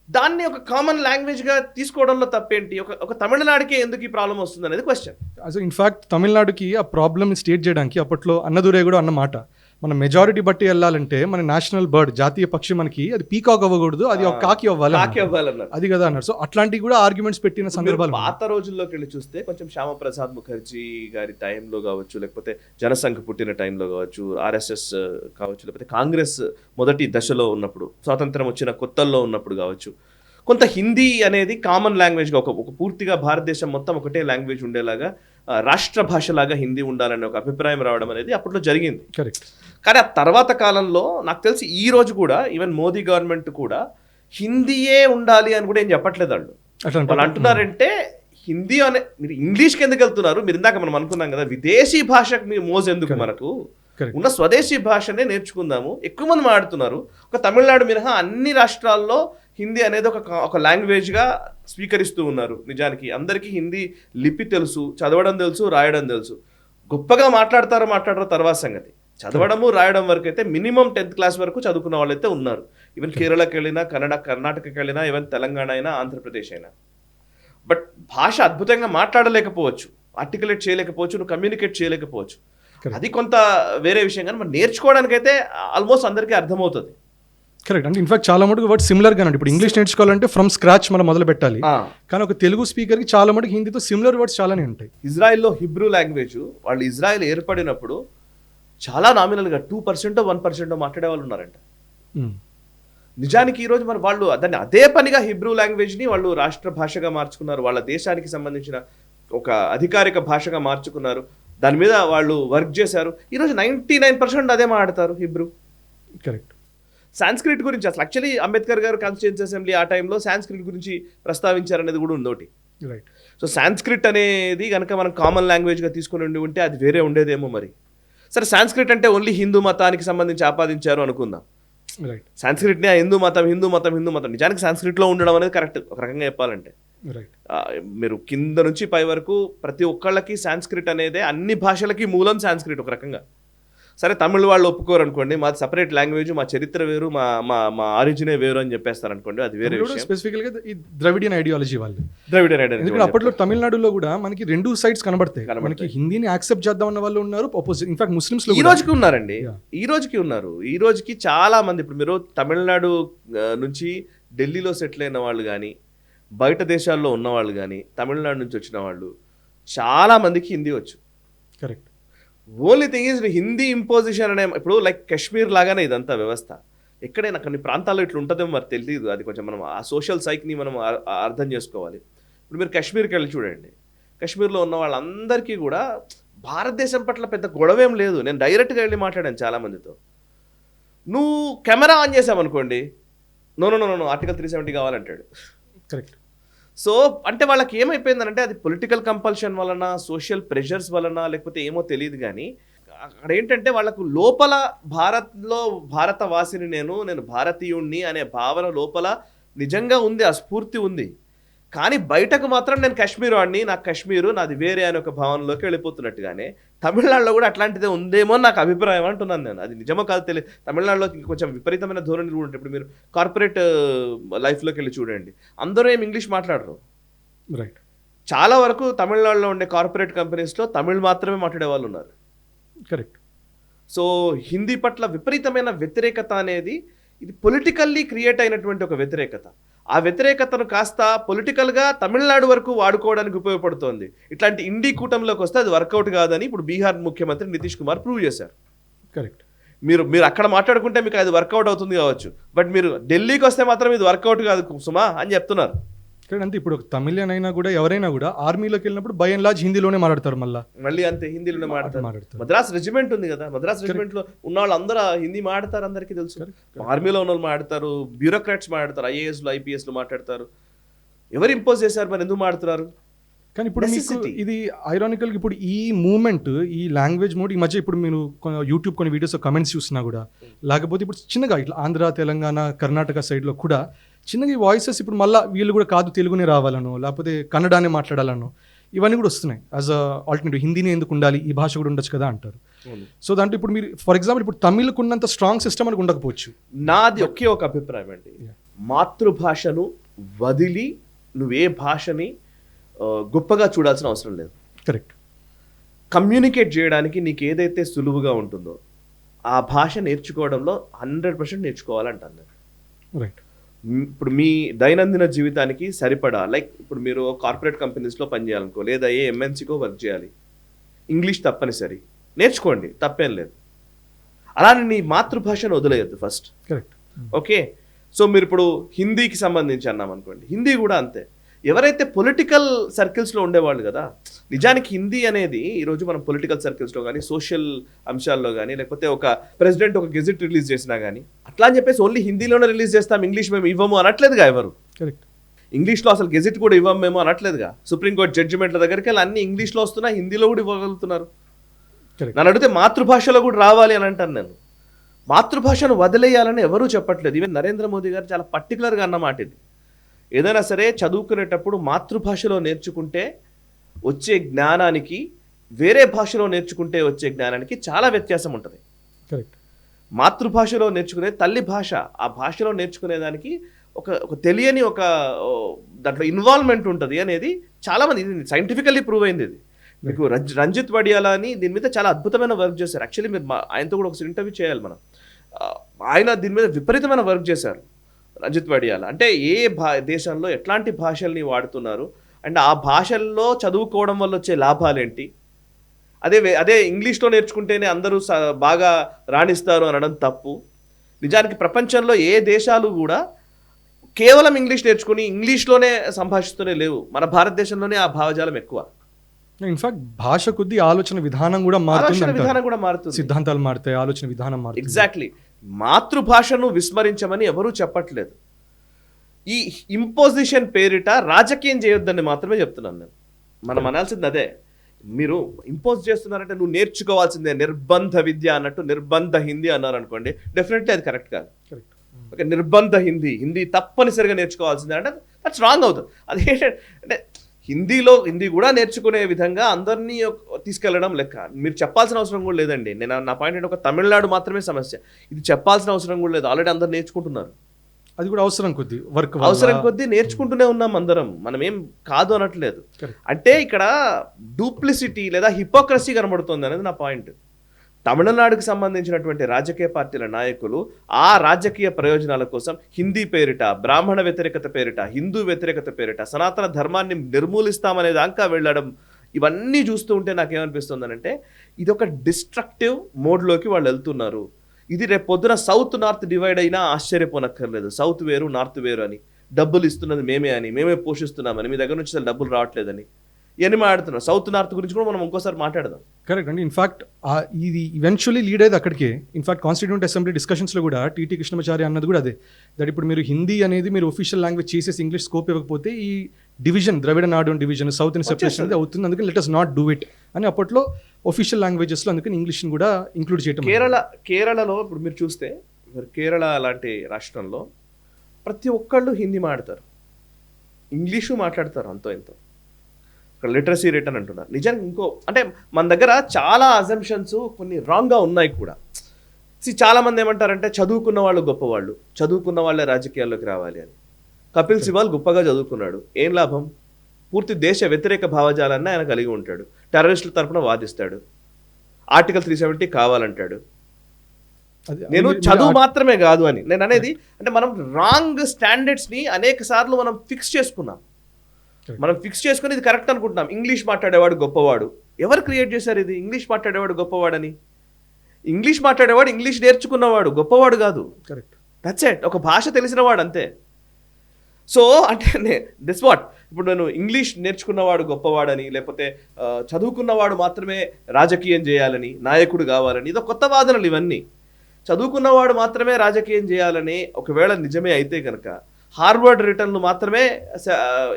దాన్ని ఒక కామన్ లాంగ్వేజ్ గా తీసుకోవడంలో తప్పేంటి? ఒక తమిళనాడుకి ఎందుకు ఈ ప్రాబ్లం వస్తుంది అనేది క్వశ్చన్. అసలు ఇన్ఫాక్ట్ తమిళనాడుకి ఆ ప్రాబ్లమ్ స్టేట్ చేయడానికి అప్పట్లో అన్నదురే కూడా అన్నమాట, మన మెజారిటీ బట్టి వెళ్ళాలంటే మన నేషనల్ బర్డ్, జాతీయ పక్షి మనకి అది పీకాక్ అవ్వకూడదు, అది ఒక కాకి అవ్వాలి, అది కదా అన్నారు. సో అట్లాంటివి కూడా ఆర్గ్యుమెంట్స్ పెట్టిన సందర్భాలు. పాత రోజుల్లోకి వెళ్ళి చూస్తే కొంచెం శ్యామప్రసాద్ ముఖర్జీ గారి టైంలో కావచ్చు, లేకపోతే జనసంఘ్ పుట్టిన టైంలో కావచ్చు, ఆర్ఎస్ఎస్ కావచ్చు, లేకపోతే కాంగ్రెస్ మొదటి దశలో ఉన్నప్పుడు, స్వాతంత్రం వచ్చిన కొత్తల్లో ఉన్నప్పుడు కావచ్చు, కొంత హిందీ అనేది కామన్ లాంగ్వేజ్గా ఒక పూర్తిగా భారతదేశం మొత్తం ఒకటే లాంగ్వేజ్ ఉండేలాగా, రాష్ట్ర భాషలాగా హిందీ ఉండాలనే ఒక అభిప్రాయం రావడం అనేది అప్పట్లో జరిగింది. కరెక్ట్. కానీ ఆ తర్వాత కాలంలో నాకు తెలిసి ఈ రోజు కూడా ఈవెన్ మోదీ గవర్నమెంట్ కూడా హిందీయే ఉండాలి అని కూడా ఏం చెప్పట్లేదు. వాళ్ళు అంటున్నారంటే హిందీ అనే, మీరు ఇంగ్లీష్కి ఎందుకు వెళ్తున్నారు? మీరు ఇందాక మనం అనుకున్నాం కదా, విదేశీ భాషకు మీ మోజు ఎందుకు? మనకు ఉన్న స్వదేశీ భాషనే నేర్చుకుందాము. ఎక్కువ మంది మాట్లాడుతున్నారు. ఒక తమిళనాడు మినహా అన్ని రాష్ట్రాల్లో హిందీ అనేది ఒక లాంగ్వేజ్గా స్వీకరిస్తూ ఉన్నారు. నిజానికి అందరికీ హిందీ లిపి తెలుసు, చదవడం తెలుసు, రాయడం తెలుసు. గొప్పగా మాట్లాడరో తర్వాత సంగతి. చదవడము రాయడం వరకు అయితే మినిమం 10th క్లాస్ వరకు చదువుకున్న వాళ్ళైతే ఉన్నారు. ఈవెన్ కేరళకి వెళ్ళినా, కర్ణాటకకి వెళ్ళినా, ఈవెన్ తెలంగాణ అయినా, ఆంధ్రప్రదేశ్ అయినా. బట్ భాష అద్భుతంగా మాట్లాడలేకపోవచ్చు, ఆర్టికులేట్ చేయలేకపోవచ్చు, నువ్వు కమ్యూనికేట్ చేయలేకపోవచ్చు, అది కొంత వేరే విషయం. కానీ మనం నేర్చుకోవడానికి అయితే ఆల్మోస్ట్ అందరికీ అర్థమవుతుంది. కరెక్ట్. అంటే ఇన్ఫాక్ట్ చాలా మటుకు వర్డ్ సిమిలర్ గా, ఇప్పుడు ఇంగ్లీష్ నేర్చుకోవాలంటే ఫ్రమ్ స్క్రాచ్ మనం మొదలు పెట్టాలి, కానీ ఒక తెలుగు స్పీకర్ కి చాలా మటుకు హిందీతో సిమిలర్ వర్డ్స్ చాలానే ఉంటాయి. ఇజ్రాయెల్లో హిబ్రూ లాంగ్వేజ్, వాళ్ళు ఇజ్రాయెల్ ఏర్పడినప్పుడు చాలా నామినల్గా 2% 1% మాట్లాడే వాళ్ళు ఉన్నారంట. నిజానికి ఈరోజు మరి వాళ్ళు దాన్ని అదే పనిగా హిబ్రూ లాంగ్వేజ్ని వాళ్ళు రాష్ట్ర భాషగా మార్చుకున్నారు, వాళ్ళ దేశానికి సంబంధించిన ఒక అధికారిక భాషగా మార్చుకున్నారు, దాని మీద వాళ్ళు వర్క్ చేశారు. ఈరోజు 99% అదే మాట్లాడతారు హిబ్రూ. కరెక్ట్. సాంస్క్రిట్ గురించి అసలు యాక్చువల్లీ అంబేద్కర్ గారు కాన్స్టిట్యూయెన్సీ అసెంబ్లీ ఆ టైంలో సాంస్క్రిట్ గురించి ప్రస్తావించారనేది కూడా ఉందోటి. రైట్. సో సాంస్క్రిట్ అనేది కనుక మనం కామన్ లాంగ్వేజ్గా తీసుకుని ఉంటే అది వేరే ఉండేదేమో మరి. సరే, సాంస్క్రిట్ అంటే ఓన్లీ హిందూ మతానికి సంబంధించి ఆపాదించారు అనుకుందాం. రైట్. సాంస్క్రిట్ని హిందూ మతం నిజానికి సాంస్క్రిట్లో ఉండడం అనేది కరెక్ట్ ఒక రకంగా చెప్పాలంటే. మీరు కింద నుంచి పై వరకు ప్రతి ఒక్కళ్ళకి సాంస్క్రిట్ అనేది అన్ని భాషలకి మూలం సాంస్క్రిట్ ఒక రకంగా. సరే, తమిళ వాళ్ళు ఒప్పుకోరు అనుకోండి, మాది సపరేట్ లాంగ్వేజ్, మా చరిత్ర వేరు, మా ఆరిజినే వేరు అని చెప్పేస్తారు అనుకోండి, అది వేరే విషయం. స్పెసిఫికల్గా ఈ ద్రవిడియన్ ఐడియాలజీ వాళ్ళు, ద్రవిడియన్ ఐడియాలజీ. ఎందుకంటే అప్పట్లో తమిళనాడులో కూడా మనకి 2 సైడ్స్ కనబడతాయి. మనకి హిందీని యాక్సెప్ట్ చేద్దాం అన్న వాళ్ళు ఉన్నారు, అపోజిట్ ఇన్ఫాక్ట్ ముస్లిమ్స్ ఈ రోజుకి ఉన్నారండి. ఈ రోజుకి చాలా మంది, ఇప్పుడు మీరు తమిళనాడు నుంచి ఢిల్లీలో సెటిల్ అయిన వాళ్ళు కానీ, బయట దేశాల్లో ఉన్నవాళ్ళు కానీ తమిళనాడు నుంచి వచ్చిన వాళ్ళు చాలా మందికి హిందీ వచ్చు. Correct. Only thing is Hindi imposition అనే, ఇప్పుడు లైక్ కాశ్మీర్ లాగానే ఇదంతా వ్యవస్థ. ఎక్కడైనా కొన్ని ప్రాంతాల్లో ఇట్లా ఉంటుందేమో మరి తెలియదు, అది కొంచెం మనం ఆ సోషల్ సైక్ని మనం అర్థం చేసుకోవాలి. ఇప్పుడు మీరు కాశ్మీర్కి వెళ్ళి చూడండి, కాశ్మీర్లో ఉన్న వాళ్ళందరికీ కూడా భారతదేశం పట్ల పెద్ద గొడవేం లేదు. నేను డైరెక్ట్గా వెళ్ళి మాట్లాడాను చాలామందితో. నువ్వు కెమెరా ఆన్ చేసావనుకోండి, no no no no article 370 కావాలంటాడు. కరెక్ట్. సో అంటే వాళ్ళకి ఏమైపోయిందనంటే అది పొలిటికల్ కంపల్షన్ వలన, సోషల్ ప్రెషర్స్ వలన, లేకపోతే ఏమో తెలియదు కానీ అక్కడ ఏంటంటే వాళ్ళకు లోపల భారత్లో భారతవాసిని నేను భారతీయుణ్ణి అనే భావన లోపల నిజంగా ఉంది, ఆ స్ఫూర్తి ఉంది. కానీ బయటకు మాత్రం నేను కాశ్మీర్ వాడిని, నాకు కాశ్మీరు నాది వేరే అనే ఒక భావనలోకి వెళ్ళిపోతున్నట్టుగానే తమిళనాడులో కూడా అట్లాంటిదే ఉందేమో నాకు అభిప్రాయం అంటున్నాను నేను. అది నిజమో కాదు తెలియదు. తమిళనాడులో కొంచెం విపరీతమైన ధోరణి కూడా ఉంటాయి. ఇప్పుడు మీరు కార్పొరేట్ లైఫ్లోకి వెళ్ళి చూడండి, అందరూ ఏం ఇంగ్లీష్ మాట్లాడరు. రైట్. చాలా వరకు తమిళనాడులో ఉండే కార్పొరేట్ కంపెనీస్లో తమిళ్ మాత్రమే మాట్లాడే వాళ్ళు ఉన్నారు. కరెక్ట్. సో హిందీ పట్ల విపరీతమైన వ్యతిరేకత అనేది ఇది పొలిటికల్లీ క్రియేట్ అయినటువంటి ఒక వ్యతిరేకత. ఆ వ్యతిరేకతను కాస్త పొలిటికల్గా తమిళనాడు వరకు వాడుకోవడానికి ఉపయోగపడుతోంది. ఇట్లాంటి ఇండీ కూటమిలోకి వస్తే అది వర్కౌట్ కాదని ఇప్పుడు బీహార్ ముఖ్యమంత్రి నితీష్ కుమార్ ప్రూవ్ చేశారు. కరెక్ట్. మీరు అక్కడ మాట్లాడుకుంటే మీకు అది వర్కౌట్ అవుతుంది కావచ్చు, బట్ మీరు ఢిల్లీకి వస్తే మాత్రం ఇది వర్కౌట్ కాదు సుమా అని చెప్తున్నారు. అంటే ఇప్పుడు ఒక తమిళియన్ అయినా కూడా ఎవరైనా కూడా ఆర్మీలోకి వెళ్ళినప్పుడు బై అండ్ లార్జ్ హిందీలోనే మాట్లాడతారు. మళ్ళీ అంతే హిందీలోనే మాట్లాడతారు. మద్రాస్ రెజిమెంట్ ఉంది కదా, మద్రాస్ రెజిమెంట్ లో ఉన్న వాళ్ళు అందరూ హిందీ మాట్లాడతారు, అందరికీ తెలుసు. ఆర్మీలో ఉన్న వాళ్ళు మాట్లాడతారు, బ్యూరోక్రాట్స్ మాట్లాడతారు, ఐఏఎస్లు ఐపీఎస్లు మాట్లాడతారు. ఎవరు ఇంపోజ్ చేశారు, మరి ఎందుకు మాట్లాడుతున్నారు? కానీ ఇప్పుడు మీకు ఇది ఐరానికల్గా ఇప్పుడు ఈ మూమెంట్, ఈ లాంగ్వేజ్ మోడ్ ఈ మధ్య ఇప్పుడు మీరు యూట్యూబ్ కొన్ని వీడియోస్ కమెంట్స్ చూసినా కూడా, లేకపోతే ఇప్పుడు చిన్నగా ఇట్లా ఆంధ్ర, తెలంగాణ, కర్ణాటక సైడ్లో కూడా చిన్నగా ఈ వాయిసెస్ ఇప్పుడు మళ్ళీ వీళ్ళు కూడా కాదు తెలుగునే రావాలనో, లేకపోతే కన్నడానే మాట్లాడాలనో ఇవన్నీ కూడా వస్తున్నాయి. యాజ్ అ ఆల్టర్నేటివ్ హిందీనే ఎందుకు ఉండాలి, ఈ భాష కూడా ఉండొచ్చు కదా అంటారు. సో దాంట్లో ఇప్పుడు మీరు ఫర్ ఎగ్జాంపుల్ ఇప్పుడు తమిళకు ఉన్నంత స్ట్రాంగ్ సిస్టమ్ మనకు ఉండకపోవచ్చు. నాది ఒకే ఒక అభిప్రాయం అండి, మాతృభాషను వదిలి నువ్వే భాషని గొప్పగా చూడాల్సిన అవసరం లేదు. కరెక్ట్. కమ్యూనికేట్ చేయడానికి నీకు ఏదైతే సులువుగా ఉంటుందో ఆ భాష నేర్చుకోవడంలో 100% నేర్చుకోవాలంటాను. రైట్. ఇప్పుడు మీ దైనందిన జీవితానికి సరిపడా, లైక్ ఇప్పుడు మీరు కార్పొరేట్ కంపెనీస్లో పనిచేయాలనుకో, లేదా ఏ ఎంఎన్సీకో వర్క్ చేయాలి, ఇంగ్లీష్ తప్పనిసరి, నేర్చుకోండి, తప్పేం లేదు. అలానే నీ మాతృభాషను వదిలేయద్దు ఫస్ట్. కరెక్ట్. ఓకే. సో మీరు ఇప్పుడు హిందీకి సంబంధించి అన్నాం అనుకోండి, హిందీ కూడా అంతే. ఎవరైతే పొలిటికల్ సర్కిల్స్లో ఉండేవాళ్ళు కదా, నిజానికి హిందీ అనేది ఈరోజు మనం పొలిటికల్ సర్కిల్స్లో కానీ, సోషల్ అంశాల్లో కానీ, లేకపోతే ఒక ప్రెసిడెంట్ ఒక గెజిట్ రిలీజ్ చేసినా కానీ అట్లా అని చెప్పేసి ఓన్లీ హిందీలోనే రిలీజ్ చేస్తాం, ఇంగ్లీష్ మేము ఇవ్వము అనట్లేదుగా ఎవరు. కరెక్ట్. ఇంగ్లీష్లో అసలు గెజిట్ కూడా ఇవ్వము మేము అనట్లేదుగా. సుప్రీంకోర్టు జడ్జిమెంట్ల దగ్గరికి వెళ్ళి అన్ని ఇంగ్లీష్లో వస్తున్నా, హిందీలో కూడా ఇవ్వగలుగుతున్నారు. నన్ను అడిగితే మాతృభాషలో కూడా రావాలి అని అంటాను నేను. మాతృభాషను వదిలేయాలని ఎవరూ చెప్పట్లేదు. ఈవెన్ నరేంద్ర మోదీ గారు చాలా పర్టికులర్గా అన్నమాట ఇది. ఏదైనా సరే చదువుకునేటప్పుడు మాతృభాషలో నేర్చుకుంటే వచ్చే జ్ఞానానికి వేరే భాషలో నేర్చుకుంటే వచ్చే జ్ఞానానికి చాలా వ్యత్యాసం ఉంటుంది. కరెక్ట్. మాతృభాషలో నేర్చుకునే తల్లి భాష, ఆ భాషలో నేర్చుకునేదానికి ఒక తెలియని ఒక దాంట్లో ఇన్వాల్వ్మెంట్ ఉంటుంది అనేది చాలామంది, ఇది సైంటిఫికల్లీ ప్రూవ్ అయింది. ఇది మీకు రంజిత్ వడియాలా అని దీని మీద చాలా అద్భుతమైన వర్క్ చేశారు. యాక్చువల్లీ మీరు ఆయనతో కూడా ఒకసారి ఇంటర్వ్యూ చేయాలి మనం. ఆయన దీని మీద విపరీతమైన వర్క్ చేశారు. రంజిత్ వడియాలా అంటే ఏ దేశంలో ఎట్లాంటి భాషల్ని వాడుతున్నారు అండ్ ఆ భాషల్లో చదువుకోవడం వల్ల వచ్చే లాభాలేంటి, అదే ఇంగ్లీష్లో నేర్చుకుంటేనే అందరూ బాగా రాణిస్తారు అనడం తప్పు. నిజానికి ప్రపంచంలో ఏ దేశాలు కూడా కేవలం ఇంగ్లీష్ నేర్చుకుని ఇంగ్లీష్లోనే సంభాషిస్తూనే లేవు. మన భారతదేశంలోనే ఆ భావజాలం ఎక్కువ. ఇన్ఫాక్ట్ భాష కొద్ది ఆలోచన విధానం కూడా మారుతుంది, సిద్ధాంతాలు మారుతాయి, ఆలోచన విధానం మారుతుంది. ఎగ్జాక్ట్లీ. మాతృభాషను విస్మరించమని ఎవరూ చెప్పట్లేదు. ఈ ఇంపోజిషన్ పేరిట రాజకీయం చేయొద్దని మాత్రమే చెప్తున్నాను నేను. మనం అనాల్సింది అదే. మీరు ఇంపోజ్ చేస్తున్నారంటే నువ్వు నేర్చుకోవాల్సిందే, నిర్బంధ విద్య అన్నట్టు నిర్బంధ హిందీ అన్నారు అనుకోండి, డెఫినెట్లీ అది కరెక్ట్ కాదు. ఓకే, నిర్బంధ హిందీ తప్పనిసరిగా నేర్చుకోవాల్సిందే అంటే దట్స్ రాంగ్ అవుతుంది. అదేంటంటే హిందీ కూడా నేర్చుకునే విధంగా అందరినీ తీసుకెళ్లడం లెక్క. మీరు చెప్పాల్సిన అవసరం కూడా లేదండి. నా పాయింట్ అంటే ఒక తమిళనాడు మాత్రమే సమస్య, ఇది చెప్పాల్సిన అవసరం కూడా లేదు. ఆల్రెడీ అందరు నేర్చుకుంటున్నారు. అది కూడా అవసరం కొద్దీ నేర్చుకుంటూనే ఉన్నాం అందరం, మనం ఏం కాదు అనట్లేదు. అంటే ఇక్కడ డూప్లిసిటీ లేదా హిపోక్రసీ కనబడుతుంది అనేది నా పాయింట్. తమిళనాడుకు సంబంధించినటువంటి రాజకీయ పార్టీల నాయకులు ఆ రాజకీయ ప్రయోజనాల కోసం హిందీ పేరిట, బ్రాహ్మణ వ్యతిరేకత పేరిట, హిందూ వ్యతిరేకత పేరిట, సనాతన ధర్మాన్ని నిర్మూలిస్తామనే దాకా వెళ్ళడం, ఇవన్నీ చూస్తూ ఉంటే నాకేమనిపిస్తుందనంటే ఇది ఒక డిస్ట్రక్టివ్ మోడ్లోకి వాళ్ళు వెళ్తున్నారు. ఇది రేపు పొద్దున సౌత్ నార్త్ డివైడ్ అయినా ఆశ్చర్యపోనక్కర్లేదు. సౌత్ వేరు, నార్త్ వేరు అని, డబ్బులు ఇస్తున్నది మేమే అని, మేమే పోషిస్తున్నామని, మీ దగ్గర నుంచి డబ్బులు రావట్లేదని ఇవన్నీ మాట్లాడుతున్నాం. సౌత్ నార్త్ గురించి కూడా మనం ఇంకోసారి మాట్లాడదాం. కరెక్ట్ అండి. ఇన్ఫాక్ట్ ఇది ఈవెన్చువల్లీ లీడ్ అయ్యేది అక్కడికే. ఇన్ఫాక్ట్ కాన్స్టిట్యూంట్ అసెంబ్లీ డిస్కషన్స్లో కూడా టీటీ కృష్ణమాచారి అన్నది కూడా అదే, దట్ ఇప్పుడు మీరు హిందీ అనేది మీరు ఒఫీషియల్ లాంగ్వేజ్ చేసేసి ఇంగ్లీష్ స్కోప్ ఇవ్వకపోతే ఈ డివిజన్, ద్రవిడ నాడు డివిజన్, సౌత్ ఇన్ సెపరేషన్ అనేది అవుతుంది, అందుకని let us not do it అని అప్పట్లో ఒఫీషియల్ లాంగ్వేజెస్లో అందుకని ఇంగ్లీష్ని కూడా ఇంక్లూడ్ చేయడం. కేరళలో ఇప్పుడు మీరు చూస్తే, కేరళ లాంటి రాష్ట్రంలో ప్రతి ఒక్కళ్ళు హిందీ మాట్లాడతారు, ఇంగ్లీషు మాట్లాడతారు అంతో ఎంతో. ఇక్కడ లిటరసీ రేట్ అని అంటున్నారు. నిజానికి ఇంకో అంటే మన దగ్గర చాలా అజంప్షన్స్ కొన్ని రాంగ్గా ఉన్నాయి కూడా. చాలామంది ఏమంటారంటే చదువుకున్న వాళ్ళు గొప్పవాళ్ళు, చదువుకున్న వాళ్ళే రాజకీయాల్లోకి రావాలి అని. కపిల్ సిబాల్ గొప్పగా చదువుకున్నాడు, ఏం లాభం? పూర్తి దేశ వ్యతిరేక భావజాలాన్ని ఆయన కలిగి ఉంటాడు, టెర్రరిస్టుల తరపున వాదిస్తాడు, ఆర్టికల్ 370 కావాలంటాడు. నేను చదువు మాత్రమే కాదు అని నేను అనేది. అంటే మనం రాంగ్ స్టాండర్డ్స్ని అనేక సార్లు మనం ఫిక్స్ చేసుకున్నాం. మనం ఫిక్స్ చేసుకుని ఇది కరెక్ట్ అనుకుంటున్నాం. ఇంగ్లీష్ మాట్లాడేవాడు గొప్పవాడు. ఎవరు క్రియేట్ చేశారు ఇది? ఇంగ్లీష్ మాట్లాడేవాడు గొప్పవాడని. ఇంగ్లీష్ మాట్లాడేవాడు ఇంగ్లీష్ నేర్చుకున్నవాడు గొప్పవాడు కాదు. Correct, that's it. ఒక భాష తెలిసినవాడు అంతే. సో అంటే దిస్ వాట్, ఇప్పుడు నేను ఇంగ్లీష్ నేర్చుకున్నవాడు గొప్పవాడని, లేకపోతే చదువుకున్నవాడు మాత్రమే రాజకీయం చేయాలని, నాయకుడు కావాలని, ఇదో కొత్త వాదనలు ఇవన్నీ. చదువుకున్నవాడు మాత్రమే రాజకీయం చేయాలని ఒకవేళ నిజమే అయితే కనుక హార్వర్డ్ రిటర్న్లు మాత్రమే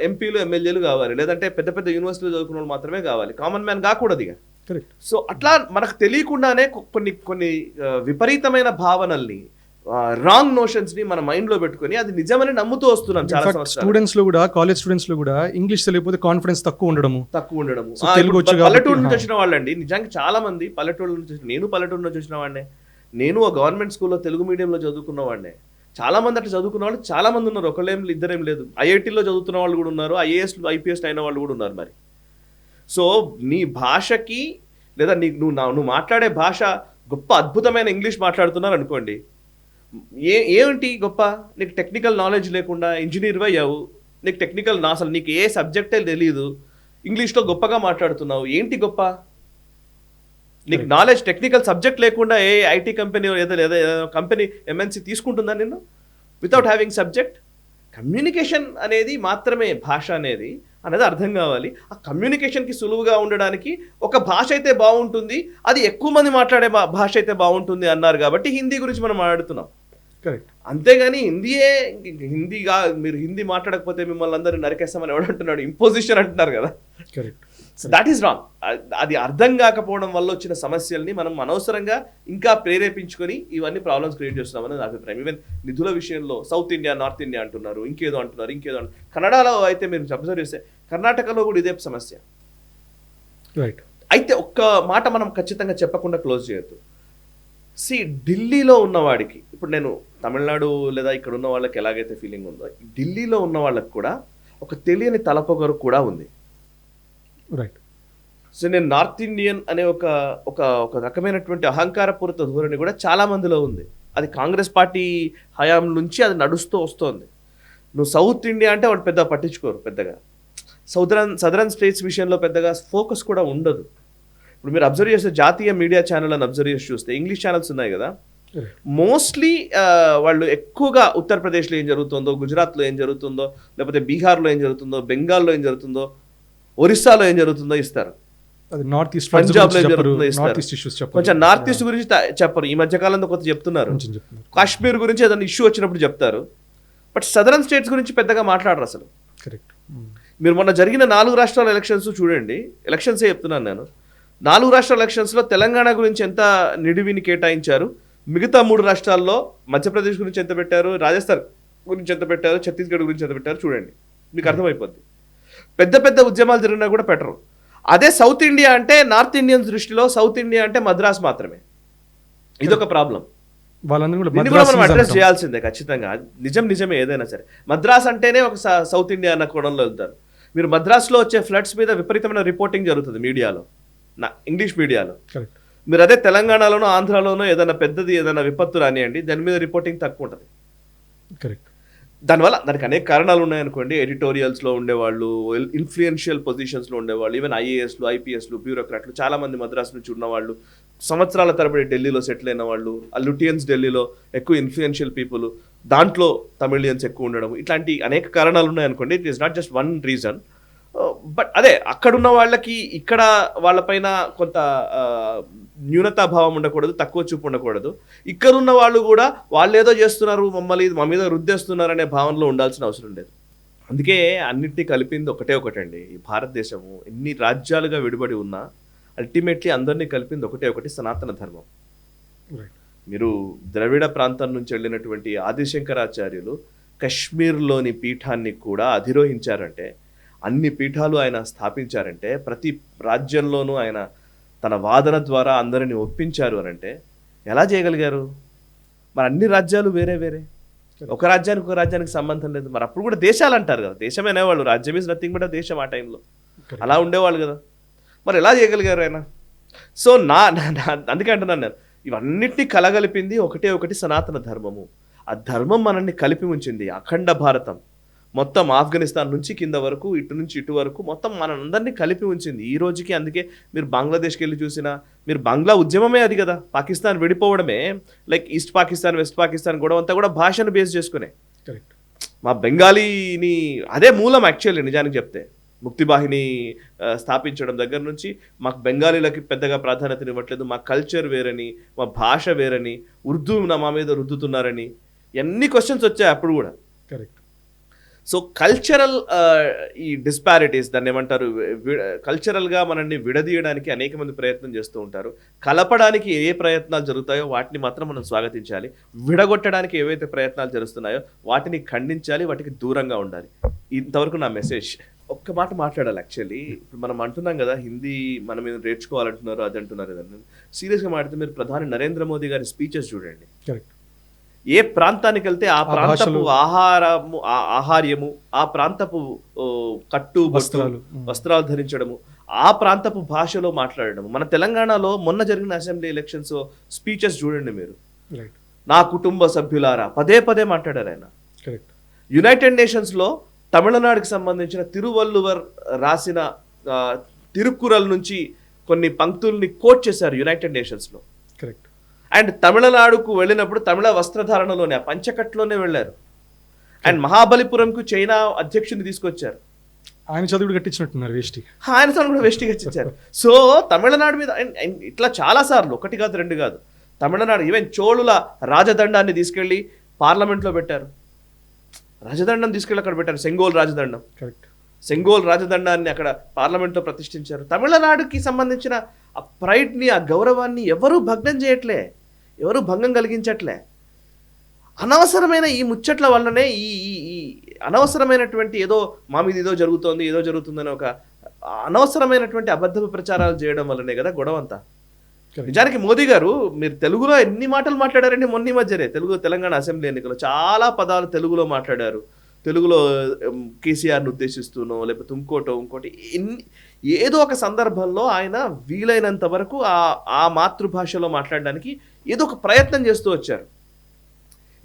ఎంపీలు, ఎమ్మెల్యేలు కావాలి, లేదంటే పెద్ద పెద్ద యూనివర్సిటీలు చదువుకున్న వాళ్ళు మాత్రమే కావాలి, కామన్ మ్యాన్ కాకూడదు ఇక. కరెక్ట్. సో అట్లా మనకు తెలియకుండానే కొన్ని విపరీతమైన భావనల్ని, రాంగ్ నోషన్స్ ని మన మైండ్ లో పెట్టుకొని అది నిజమని నమ్ముతూ వస్తున్నాం. చాలా స్టూడెంట్స్ లో కూడా, కాలేజ్ స్టూడెంట్స్ లో కూడా ఇంగ్లీష్ తెలియకపోతే కాన్ఫిడెన్స్ తక్కువ ఉండడము. పల్లెటూరు నుంచి వచ్చిన వాళ్ళండి, నిజానికి చాలా మంది పల్లెటూరు నుంచి, నేను పల్లెటూరు నుంచి వచ్చిన వాడినే, నేను గవర్నమెంట్ స్కూల్లో తెలుగు మీడియంలో చదువుకున్న వాడినే. చాలా మంది అట్లా చదువుకున్న వాళ్ళు చాలా మంది ఉన్నారు, ఒకళ్ళేం ఇద్దరేం లేదు. ఐఐటీలో చదువుతున్న వాళ్ళు కూడా ఉన్నారు, ఐఏఎస్ ఐపీఎస్ అయిన వాళ్ళు కూడా ఉన్నారు. మరి సో నీ భాషకి, లేదా నువ్వు మాట్లాడే భాష గొప్ప అద్భుతమైన ఇంగ్లీష్ మాట్లాడుతున్నారు అనుకోండి, ఏమిటి గొప్ప? నీకు టెక్నికల్ నాలెడ్జ్ లేకుండా ఇంజనీర్ అయ్యావు, నీకు టెక్నికల్ అసలు నీకు ఏ సబ్జెక్టే తెలియదు, ఇంగ్లీష్లో గొప్పగా మాట్లాడుతున్నావు, ఏంటి గొప్ప? నీకు నాలెడ్జ్, టెక్నికల్ సబ్జెక్ట్ లేకుండా ఏ ఐటీ కంపెనీ ఏదో కంపెనీ ఎంఎన్సీ తీసుకుంటుందా నిన్ను వితౌట్ హ్యావింగ్ సబ్జెక్ట్? కమ్యూనికేషన్ అనేది మాత్రమే భాష అనేది అర్థం కావాలి. ఆ కమ్యూనికేషన్కి సులువుగా ఉండడానికి ఒక భాష అయితే బాగుంటుంది, అది ఎక్కువ మంది మాట్లాడే భాష అయితే బాగుంటుంది అన్నారు కాబట్టి హిందీ గురించి మనం మాట్లాడుతున్నాం. కరెక్ట్. అంతేగాని హిందీగా మీరు హిందీ మాట్లాడకపోతే మిమ్మల్ని అందరూ నరికేస్తామని ఎవడంటున్నాడు? ఇంపోజిషన్ అంటున్నారు కదా. కరెక్ట్. That is wrong. అది అర్థం కాకపోవడం వల్ల వచ్చిన సమస్యల్ని మనం అనవసరంగా ఇంకా ప్రేరేపించుకొని ఇవన్నీ ప్రాబ్లమ్స్ క్రియేట్ చేస్తున్నామని నా అభిప్రాయం. ఈవెన్ నిధుల విషయంలో సౌత్ ఇండియా, నార్త్ ఇండియా అంటున్నారు, ఇంకేదో అంటున్నారు. కన్నడలో అయితే మీరు అబ్జర్వ్ చేస్తే కర్ణాటకలో కూడా ఇదే సమస్య. రైట్. అయితే ఒక్క మాట మనం ఖచ్చితంగా చెప్పకుండా క్లోజ్ చేయొద్దు. ఢిల్లీలో ఉన్నవాడికి, ఇప్పుడు నేను తమిళనాడు లేదా ఇక్కడ ఉన్న వాళ్ళకి ఎలాగైతే ఫీలింగ్ ఉందో, ఢిల్లీలో ఉన్న వాళ్ళకి కూడా ఒక తెలియని తలపొగరు కూడా ఉంది. రైట్. సో నేను నార్త్ ఇండియన్ అనే ఒక రకమైనటువంటి అహంకారపూరిత ధోరణి కూడా చాలా మందిలో ఉంది. అది కాంగ్రెస్ పార్టీ హయాం నుంచి అది నడుస్తూ వస్తోంది. నువ్వు సౌత్ ఇండియా అంటే వాడు పెద్ద పట్టించుకోరు, పెద్దగా సదరన్ స్టేట్స్ విషయంలో పెద్దగా ఫోకస్ కూడా ఉండదు. ఇప్పుడు మీరు అబ్జర్వ్ చేస్తే జాతీయ మీడియా ఛానల్ అని అబ్జర్వ్ చేసి చూస్తే ఇంగ్లీష్ ఛానల్స్ ఉన్నాయి కదా, మోస్ట్లీ వాళ్ళు ఎక్కువగా ఉత్తరప్రదేశ్లో ఏం జరుగుతుందో, గుజరాత్లో ఏం జరుగుతుందో, లేకపోతే బీహార్లో ఏం జరుగుతుందో, బెంగాల్లో ఏం జరుగుతుందో, ఒరిస్సాలో ఏం జరుగుతుందో ఇస్తారు. పంజాబ్లో ఏం జరుగుతుందో ఇస్తారు. కొంచెం నార్త్ ఈస్ట్ గురించి చెప్పరు. ఈ మధ్యకాలంలో కొత్త చెప్తున్నారు. కాశ్మీర్ గురించి ఏదైనా ఇష్యూ వచ్చినప్పుడు చెప్తారు, బట్ సదరన్ స్టేట్స్ గురించి పెద్దగా మాట్లాడరు అసలు. మీరు మొన్న జరిగిన 4 రాష్ట్రాల ఎలక్షన్స్ చూడండి, ఎలక్షన్సే చెప్తున్నాను నేను. 4 రాష్ట్రాల ఎలక్షన్స్లో తెలంగాణ గురించి ఎంత నిడివిని కేటాయించారు, మిగతా 3 రాష్ట్రాల్లో మధ్యప్రదేశ్ గురించి ఎంత పెట్టారు, రాజస్థాన్ గురించి ఎంత పెట్టారు, ఛత్తీస్గఢ్ గురించి ఎంత పెట్టారు చూడండి, మీకు అర్థమైపోద్ది. పెద్ద పెద్ద ఉద్యమాలు జరిగినా కూడా పెట్టరు. అదే సౌత్ ఇండియా అంటే, నార్త్ ఇండియన్స్ దృష్టిలో సౌత్ ఇండియా అంటే మద్రాస్ మాత్రమే. ఇదొక ప్రాబ్లం. దీన్ని కూడా మనం అడ్రస్ చేయాల్సిందే ఖచ్చితంగా. నిజమే ఏదైనా సరే. మద్రాస్ అంటేనే ఒక సౌత్ ఇండియా అన్న కోణంలో వెళ్తారు. మీరు మద్రాస్లో వచ్చే ఫ్లడ్స్ మీద విపరీతమైన రిపోర్టింగ్ జరుగుతుంది మీడియాలో, ఇంగ్లీష్ మీడియాలో. మీరు అదే తెలంగాణలోనో ఆంధ్రాలోనో ఏదైనా పెద్దది ఏదైనా విపత్తు రానియండి, దాని మీద రిపోర్టింగ్ తక్కువ ఉంటుంది. కరెక్ట్. దానివల్ల దానికి అనేక కారణాలు ఉన్నాయనుకోండి. ఎడిటోరియల్స్లో ఉండేవాళ్ళు, ఇన్ఫ్లుయెన్షియల్ పొజిషన్స్లో ఉండేవాళ్ళు, ఈవెన్ ఐఏఎస్లు, ఐపీఎస్లు, బ్యూరోక్రాట్లు, చాలామంది మద్రాసు నుంచి ఉన్నవాళ్ళు, సంవత్సరాల తరబడి ఢిల్లీలో సెటిల్ అయిన వాళ్ళు, ఆ లుటియన్స్ ఢిల్లీలో ఎక్కువ ఇన్ఫ్లుయెన్షియల్ పీపుల్, దాంట్లో తమిళియన్స్ ఎక్కువ ఉండడం, ఇట్లాంటి అనేక కారణాలు ఉన్నాయనుకోండి. It is not just one reason. But అదే అక్కడున్న వాళ్ళకి ఇక్కడ వాళ్ళపైన కొంత న్యూనతాభావం ఉండకూడదు, తక్కువ చూపు ఉండకూడదు. ఇక్కడున్న వాళ్ళు కూడా వాళ్ళు ఏదో చేస్తున్నారు, మమ్మల్ని మా మీద రుద్దేస్తున్నారు అనే భావనలో ఉండాల్సిన అవసరం లేదు. అందుకే అన్నింటినీ కలిపింది ఒకటండి. ఈ భారతదేశము ఎన్ని రాజ్యాలుగా విడిపడి ఉన్నా అల్టిమేట్లీ అందరినీ కలిపింది ఒకటి, సనాతన ధర్మం. మీరు ద్రవిడ ప్రాంతం నుంచి వెళ్ళినటువంటి ఆదిశంకరాచార్యులు కశ్మీర్లోని పీఠాన్ని కూడా అధిరోహించారంటే, అన్ని పీఠాలు ఆయన స్థాపించారంటే, ప్రతి రాజ్యంలోనూ ఆయన తన వాదన ద్వారా అందరిని ఒప్పించారు అని అంటే ఎలా చేయగలిగారు? మరి అన్ని రాజ్యాలు వేరే వేరే, ఒక రాజ్యానికి సంబంధం లేదు. మరి అప్పుడు కూడా దేశాలు అంటారు కదా, దేశమే అనేవాళ్ళు. రాజ్యం ఈజ్ నథింగ్ బట్ దేశం ఆ టైంలో. అలా ఉండేవాళ్ళు కదా. మరి ఎలా చేయగలిగారు ఆయన? సో అందుకే అంటున్నాను నేను, ఇవన్నిటినీ కలగలిపింది ఒకటి సనాతన ధర్మము. ఆ ధర్మం మనల్ని కలిపి ఉంచింది. అఖండ భారతం మొత్తం ఆఫ్ఘనిస్తాన్ నుంచి కింద వరకు, ఇటు నుంచి ఇటు వరకు మొత్తం మనందరినీ కలిపి ఉంచింది ఈ రోజుకి. అందుకే మీరు బంగ్లాదేశ్కి వెళ్ళి చూసినా, మీరు బంగ్లా ఉద్యమమే అది కదా. పాకిస్తాన్ విడిపోవడమే, like east Pakistan, west Pakistan గొడవ అంతా కూడా భాషను బేస్ చేసుకునే. కరెక్ట్. మా బెంగాలీని అదే మూలం యాక్చువల్లీ నిజానికి చెప్తే. ముక్తిబాహిని స్థాపించడం దగ్గర నుంచి మాకు బెంగాలీలకి పెద్దగా ప్రాధాన్యత ఇవ్వట్లేదు, మా కల్చర్ వేరని, మా భాష వేరని, ఉర్దూ మా మీద రుద్దుతున్నారని ఎన్ని క్వశ్చన్స్ వచ్చాయి అప్పుడు కూడా. కరెక్ట్. సో కల్చరల్ ఈ డిస్పారిటీస్, దాన్ని ఏమంటారు, కల్చరల్గా మనల్ని విడదీయడానికి అనేక మంది ప్రయత్నం చేస్తూ ఉంటారు. కలపడానికి ఏ ప్రయత్నాలు జరుగుతాయో వాటిని మాత్రం మనం స్వాగతించాలి. విడగొట్టడానికి ఏవైతే ప్రయత్నాలు జరుగుతున్నాయో వాటిని ఖండించాలి, వాటికి దూరంగా ఉండాలి. ఇంతవరకు నా మెసేజ్. ఒక్క మాట మాట్లాడాలి యాక్చువల్లీ. ఇప్పుడు మనం అంటున్నాం కదా, హిందీ మనం మీద నేర్చుకోవాలంటున్నారు, అది అంటున్నారు ఏదన్నా. సీరియస్గా మాట్లాడితే మీరు ప్రధాని నరేంద్ర మోదీ గారి స్పీచెస్ చూడండి. కరెక్ట్. ఏ ప్రాంతానికి వెళ్తే ఆ ప్రాంతపు ఆహార్యము, ఆ ప్రాంతపు కట్టు వస్త్రాలు ధరించడము, ఆ ప్రాంతపు భాషలో మాట్లాడడం. మన తెలంగాణలో మొన్న జరిగిన అసెంబ్లీ ఎలక్షన్స్ స్పీచెస్ చూడండి మీరు. నా కుటుంబ సభ్యులారా పదే మాట్లాడారు ఆయన. యునైటెడ్ నేషన్స్లో తమిళనాడుకి సంబంధించిన తిరువల్లువర్ రాసిన తిరుక్కురల్ నుంచి కొన్ని పంక్తుల్ని కోట్ చేశారు యునైటెడ్ నేషన్స్లో. కరెక్ట్. అండ్ తమిళనాడుకు వెళ్ళినప్పుడు తమిళ వస్త్రధారణలోనే, ఆ పంచకట్లోనే వెళ్ళారు. అండ్ మహాబలిపురంకు చైనా అధ్యక్షుని తీసుకొచ్చారు. ఆయన చదువుడు కట్టించినట్టున్నారు వేష్టి. ఆయన చదువు కూడా వేష్టి కట్టించారు. సో తమిళనాడు మీద ఇట్లా చాలా సార్లు, ఒకటి కాదు రెండు కాదు, తమిళనాడు ఈవెన్ చోళుల రాజదండాన్ని తీసుకెళ్లి పార్లమెంట్లో పెట్టారు. రాజదండం తీసుకెళ్ళి అక్కడ పెట్టారు, సెంగోల్ రాజదండం. కరెక్ట్. సెంగోల్ రాజదండాన్ని అక్కడ పార్లమెంట్లో ప్రతిష్ఠించారు. తమిళనాడుకి సంబంధించిన ఆ ప్రైడ్ని, ఆ గౌరవాన్ని ఎవరూ భగ్నం చేయట్లే, ఎవరూ భంగం కలిగించట్లే. అనవసరమైన ఈ ముచ్చట్ల వల్లనే ఈ అనవసరమైనటువంటి ఏదో మా మీద ఏదో జరుగుతుందని ఒక అనవసరమైనటువంటి అబద్ధ ప్రచారాలు చేయడం వల్లనే కదా గొడవ అంతా. నిజానికి మోదీ గారు, మీరు తెలుగులో ఎన్ని మాటలు మాట్లాడారండి మొన్న మధ్యనే. తెలంగాణ అసెంబ్లీ ఎన్నికల్లో చాలా పదాలు తెలుగులో మాట్లాడారు. తెలుగులో కేసీఆర్ను ఉద్దేశిస్తూనో లేకపోతే ఇంకోటి ఏదో ఒక సందర్భంలో ఆయన వీలైనంత వరకు ఆ మాతృభాషలో మాట్లాడడానికి ఏదో ఒక ప్రయత్నం చేస్తూ వచ్చారు.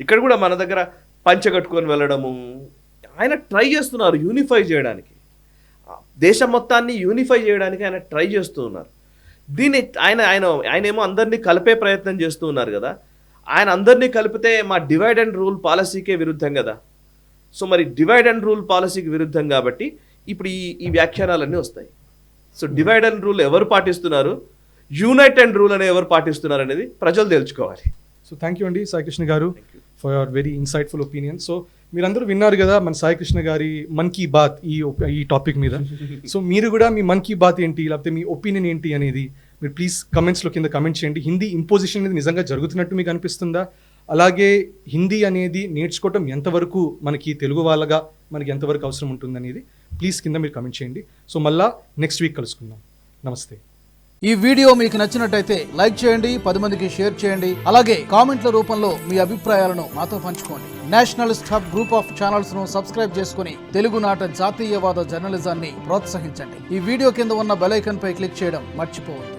ఇక్కడ కూడా మన దగ్గర పంచగట్టుకొని వెళ్ళడము, ఆయన ట్రై చేస్తున్నారు యూనిఫై చేయడానికి, దేశం మొత్తాన్ని యూనిఫై చేయడానికి ఆయన ట్రై చేస్తూ ఉన్నారు. దీన్ని ఆయనేమో అందరినీ కలిపే ప్రయత్నం చేస్తూ ఉన్నారు కదా. ఆయన అందరినీ కలిపితే మా డివైడ్ అండ్ రూల్ పాలసీకే విరుద్ధం కదా. సో మరి డివైడ్ అండ్ రూల్ పాలసీకి విరుద్ధం కాబట్టి ఇప్పుడు ఈ వ్యాఖ్యానాలన్నీ వస్తాయి. సో డివైడ్ అండ్ రూల్ ఎవరు పాటిస్తున్నారు, యూనైట్ అండ్ రూల్ అనే ఎవరు పాటిస్తున్నారు అనేది ప్రజలు తెలుసుకోవాలి. సో థ్యాంక్ యూ అండి సాయికృష్ణ గారు for your very insightful opinion. So మీరందరూ విన్నారు కదా మన సాయికృష్ణ గారి మన్ కీ బాత్ ఈ టాపిక్ మీద. సో మీరు కూడా మీ మన్ కీ బాత్ ఏంటి, లేకపోతే మీ ఒపీనియన్ ఏంటి అనేది మీరు ప్లీజ్ కమెంట్స్లో కింద కమెంట్ చేయండి. హిందీ ఇంపోజిషన్ అనేది నిజంగా జరుగుతున్నట్టు మీకు అనిపిస్తుందా? అలాగే హిందీ అనేది నేర్చుకోవటం ఎంతవరకు మనకి తెలుగు వాళ్ళగా మనకి ఎంతవరకు అవసరం ఉంటుందనేది ప్లీజ్ కింద మీరు కమెంట్ చేయండి. సో మళ్ళా నెక్స్ట్ వీక్ కలుసుకుందాం. నమస్తే. ఈ వీడియో మీకు నచ్చినట్టయితే లైక్ చేయండి, 10 మందికి షేర్ చేయండి. అలాగే కామెంట్ల రూపంలో మీ అభిప్రాయాలను మాతో పంచుకోండి. Nationalist hub group of channels ను సబ్స్క్రైబ్ చేసుకుని తెలుగునాట జాతీయవాద జర్నలిజాన్ని ప్రోత్సహించండి. ఈ వీడియో కింద ఉన్న బెల్ ఐకాన్ పై క్లిక్ చేయడం మర్చిపోవద్దు.